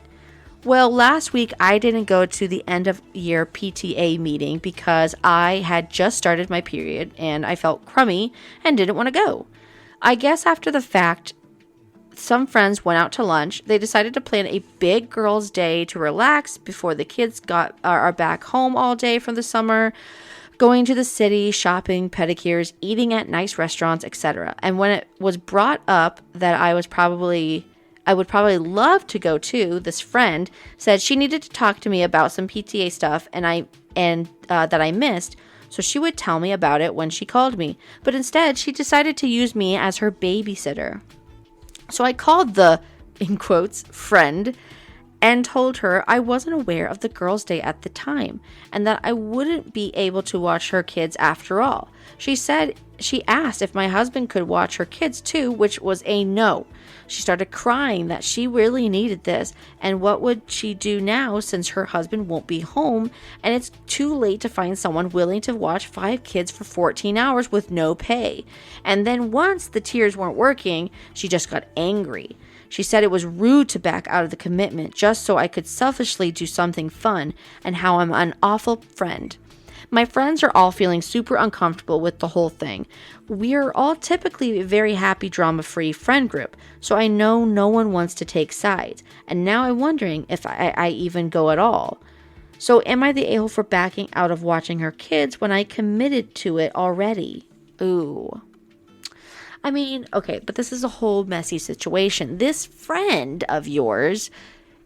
Well, last week I didn't go to the end of year PTA meeting because I had just started my period and I felt crummy and didn't want to go. I guess after the fact, some friends went out to lunch. They decided to plan a big girls' day to relax before the kids are back home all day from the summer, going to the city, shopping, pedicures, eating at nice restaurants, etc. And when it was brought up that I would probably love to go too, this friend said she needed to talk to me about some PTA stuff and that I missed. So she would tell me about it when she called me. But instead, she decided to use me as her babysitter. So I called the, in quotes, friend and told her I wasn't aware of the girls' day at the time and that I wouldn't be able to watch her kids after all. She asked if my husband could watch her kids too, which was a no. She started crying that she really needed this and what would she do now since her husband won't be home and it's too late to find someone willing to watch 5 kids for 14 hours with no pay. And then once the tears weren't working, she just got angry. She said it was rude to back out of the commitment just so I could selfishly do something fun and how I'm an awful friend. My friends are all feeling super uncomfortable with the whole thing. We're all typically a very happy, drama-free friend group, so I know no one wants to take sides. And now I'm wondering if I even go at all. So am I the a-hole for backing out of watching her kids when I committed to it already? Ooh. I mean, okay, but this is a whole messy situation. This friend of yours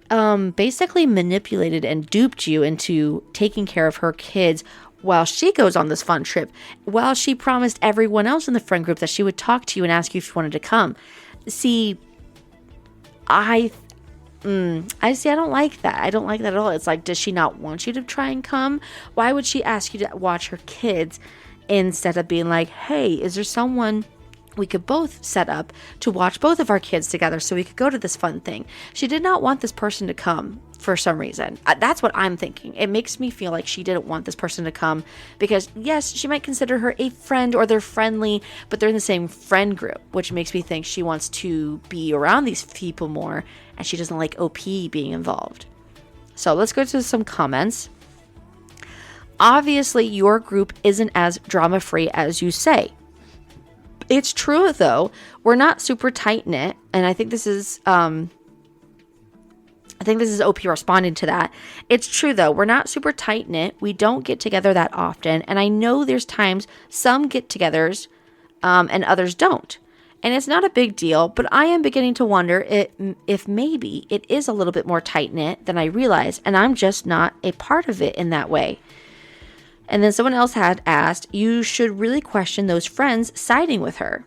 basically manipulated and duped you into taking care of her kids while she goes on this fun trip, while she promised everyone else in the friend group that she would talk to you and ask you if you wanted to come. See, I don't like that. I don't like that at all. It's like, does she not want you to try and come? Why would she ask you to watch her kids instead of being like, hey, is there someone we could both set up to watch both of our kids together so we could go to this fun thing? She did not want this person to come for some reason. That's what I'm thinking. It makes me feel like she didn't want this person to come because, yes, she might consider her a friend or they're friendly, but they're in the same friend group, which makes me think she wants to be around these people more and she doesn't like OP being involved. So let's go to some comments. Obviously, your group isn't as drama-free as you say. It's true, though. We're not super tight-knit, and I think this is OP responding to that. It's true, though. We're not super tight-knit. We don't get together that often, and I know there's times some get-togethers and others don't. And it's not a big deal, but I am beginning to wonder if maybe it is a little bit more tight-knit than I realize, and I'm just not a part of it in that way. And then someone else had asked, you should really question those friends siding with her.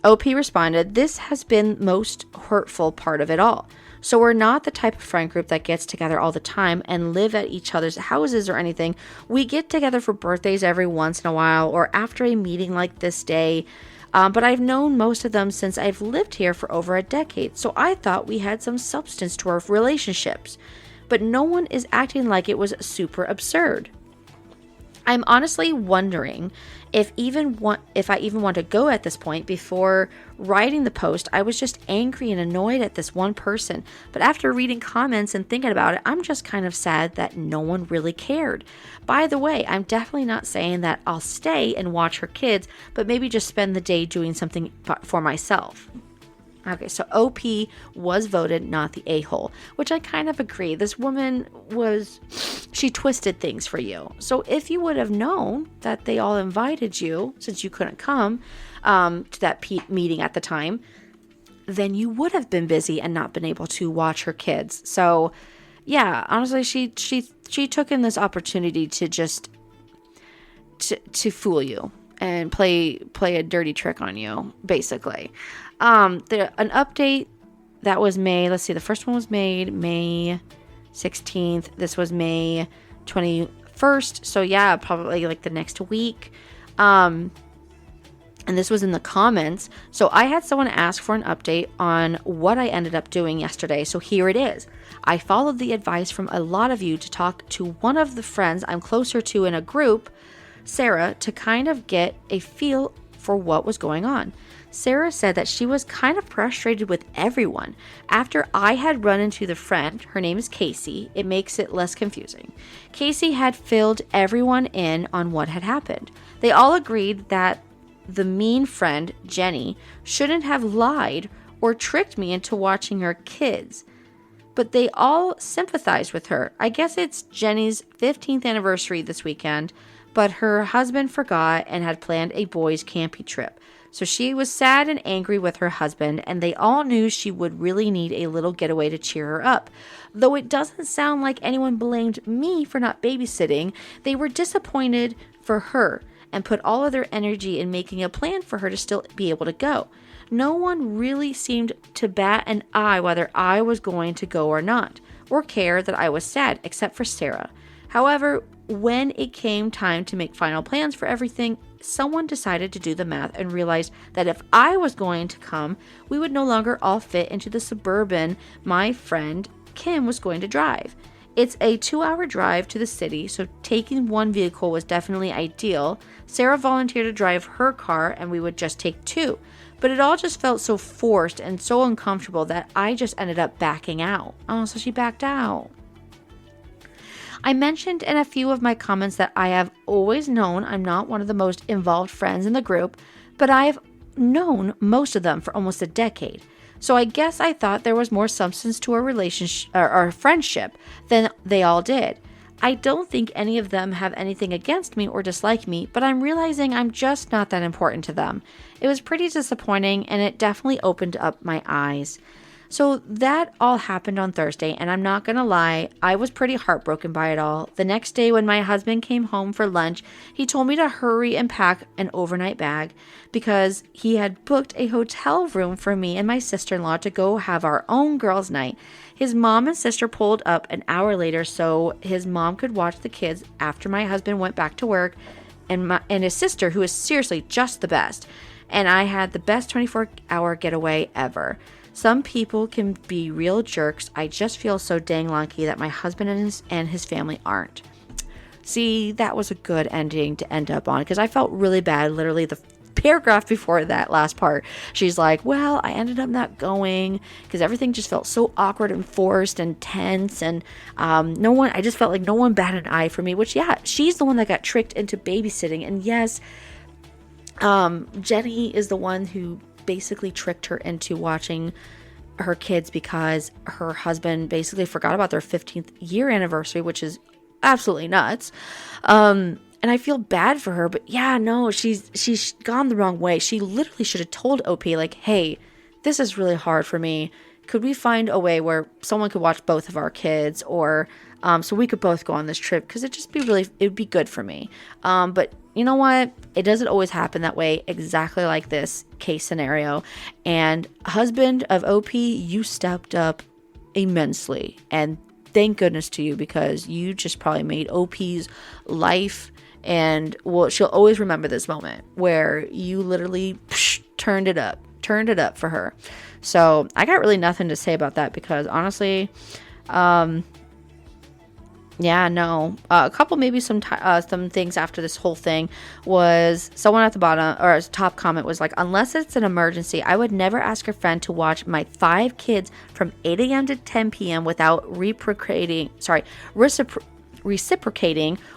OP responded, this has been most hurtful part of it all. So we're not the type of friend group that gets together all the time and live at each other's houses or anything. We get together for birthdays every once in a while or after a meeting like this day. But I've known most of them since I've lived here for over a decade. So I thought we had some substance to our relationships. But no one is acting like it was super absurd. I'm honestly wondering if I even want to go at this point. Before writing the post, I was just angry and annoyed at this one person. But after reading comments and thinking about it, I'm just kind of sad that no one really cared. By the way, I'm definitely not saying that I'll stay and watch her kids, but maybe just spend the day doing something for myself. Okay, so OP was voted not the a-hole, which I kind of agree. This woman she twisted things for you. So if you would have known that they all invited you, since you couldn't come to that meeting at the time, then you would have been busy and not been able to watch her kids. So yeah, honestly, she took in this opportunity to just to fool you and play a dirty trick on you, basically. An update that was made, let's see, the first one was made May 16th. This was May 21st. So yeah, probably like the next week. And this was in the comments. So I had someone ask for an update on what I ended up doing yesterday. So here it is. I followed the advice from a lot of you to talk to one of the friends I'm closer to in a group, Sarah, to kind of get a feel for what was going on. Sarah said that she was kind of frustrated with everyone. After I had run into the friend, her name is Casey, it makes it less confusing. Casey had filled everyone in on what had happened. They all agreed that the mean friend, Jenny, shouldn't have lied or tricked me into watching her kids. But they all sympathized with her. I guess it's Jenny's 15th anniversary this weekend, but her husband forgot and had planned a boys' camping trip. So she was sad and angry with her husband, and they all knew she would really need a little getaway to cheer her up. Though it doesn't sound like anyone blamed me for not babysitting, they were disappointed for her and put all of their energy in making a plan for her to still be able to go. No one really seemed to bat an eye whether I was going to go or not, or care that I was sad, except for Sarah. However, when it came time to make final plans for everything, someone decided to do the math and realized that if I was going to come, we would no longer all fit into the Suburban my friend Kim was going to drive. It's a 2-hour drive to the city, so taking one vehicle was definitely ideal. Sarah volunteered to drive her car, and we would just take 2. But it all just felt so forced and so uncomfortable that I just ended up backing out. Oh, so she backed out. I mentioned in a few of my comments that I have always known I'm not one of the most involved friends in the group, but I've known most of them for almost a decade. So I guess I thought there was more substance to our relationship or our friendship than they all did. I don't think any of them have anything against me or dislike me, but I'm realizing I'm just not that important to them. It was pretty disappointing, and it definitely opened up my eyes. So that all happened on Thursday, and I'm not going to lie, I was pretty heartbroken by it all. The next day when my husband came home for lunch, he told me to hurry and pack an overnight bag because he had booked a hotel room for me and my sister-in-law to go have our own girls' night. His mom and sister pulled up an hour later so his mom could watch the kids after my husband went back to work, and his sister, who is seriously just the best. And I had the best 24-hour getaway ever. Some people can be real jerks. I just feel so dang lucky that my husband and his family aren't. See, that was a good ending to end up on because I felt really bad. Literally the paragraph before that last part, she's like, well, I ended up not going because everything just felt so awkward and forced and tense, and I just felt like no one batted an eye for me, which, yeah, she's the one that got tricked into babysitting. And yes, Jenny is the one who basically tricked her into watching her kids because her husband basically forgot about their 15th year anniversary, which is absolutely nuts. And I feel bad for her, but yeah, no, she's gone the wrong way. She literally should have told OP, like, hey, this is really hard for me. Could we find a way where someone could watch both of our kids, or so we could both go on this trip? Because it'd be good for me. But you know what? It doesn't always happen that way, exactly like this case scenario. And husband of OP, you stepped up immensely. And thank goodness to you, because you just probably made OP's life, and well, she'll always remember this moment where you literally turned it up for her. So I got really nothing to say about that, because honestly, Yeah, no. A couple, maybe some things after this whole thing was someone at the bottom or top comment was like, unless it's an emergency, I would never ask a friend to watch my 5 kids from 8 a.m. to 10 p.m. without reciprocating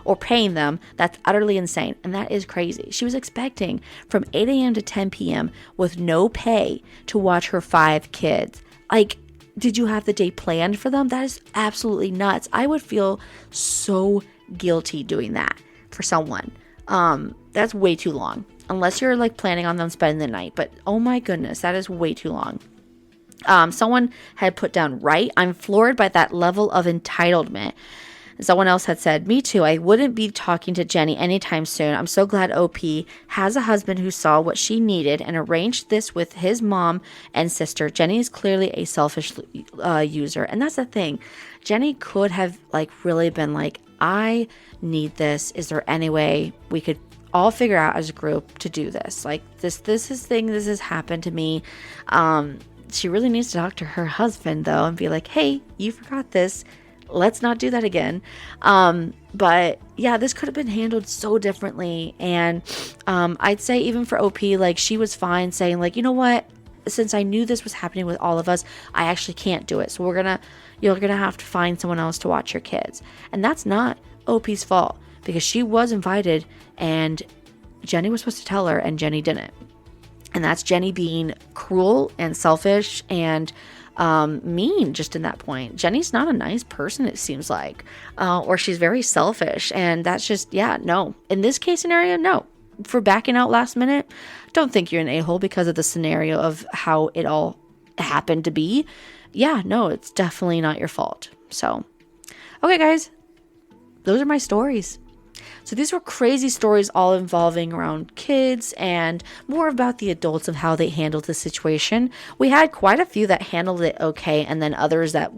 or paying them. That's utterly insane. And that is crazy. She was expecting from 8 a.m. to 10 p.m. with no pay to watch her 5 kids. Like, did you have the day planned for them? That is absolutely nuts. I would feel so guilty doing that for someone. That's way too long. Unless you're like planning on them spending the night. But oh my goodness, that is way too long. Someone had put down, right? I'm floored by that level of entitlement. Someone else had said, me too. I wouldn't be talking to Jenny anytime soon. I'm so glad OP has a husband who saw what she needed and arranged this with his mom and sister. Jenny is clearly a selfish user. And that's the thing. Jenny could have like really been like, I need this. Is there any way we could all figure out as a group to do this? Like this has happened to me. She really needs to talk to her husband though and be like, hey, you forgot this. Let's not do that again. But yeah, this could have been handled so differently. And I'd say even for OP, like she was fine saying like, you know what, since I knew this was happening with all of us, I actually can't do it. So you're gonna have to find someone else to watch your kids. And that's not OP's fault because she was invited and Jenny was supposed to tell her and Jenny didn't. And that's Jenny being cruel and selfish and mean just in that point. Jenny's not a nice person, it seems like, or she's very selfish, and that's just, yeah, no. In this case scenario, no. For backing out last minute, don't think you're an a-hole because of the scenario of how it all happened to be. Yeah, no, it's definitely not your fault. So, okay, guys, those are my stories. So these were crazy stories all involving around kids and more about the adults of how they handled the situation. We had quite a few that handled it okay, and then others that,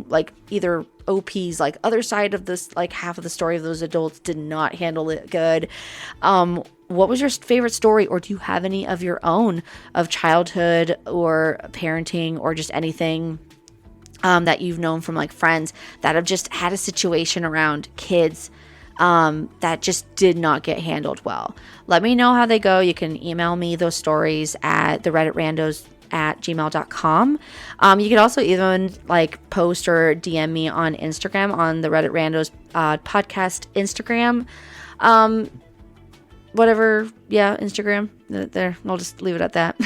like either OP's like other side of this, like half of the story of those adults did not handle it good. What was your favorite story, or do you have any of your own of childhood or parenting or just anything that you've known from like friends that have just had a situation around kids that just did not get handled well? Let me know how they go. You can email me those stories at the Reddit Randos at gmail.com. You can also even like post or DM me on Instagram on the Reddit Randos podcast Instagram. Whatever. Yeah, Instagram. There. I'll just leave it at that.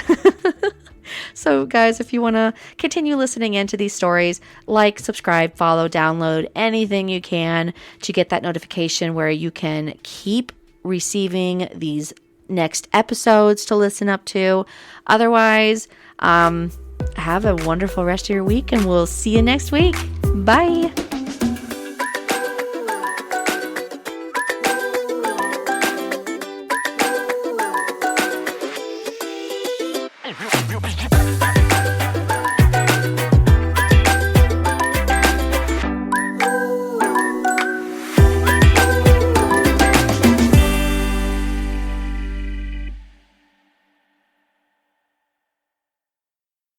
So guys, if you want to continue listening into these stories, like, subscribe, follow, download anything you can to get that notification where you can keep receiving these next episodes to listen up to. Otherwise, have a wonderful rest of your week and we'll see you next week. Bye.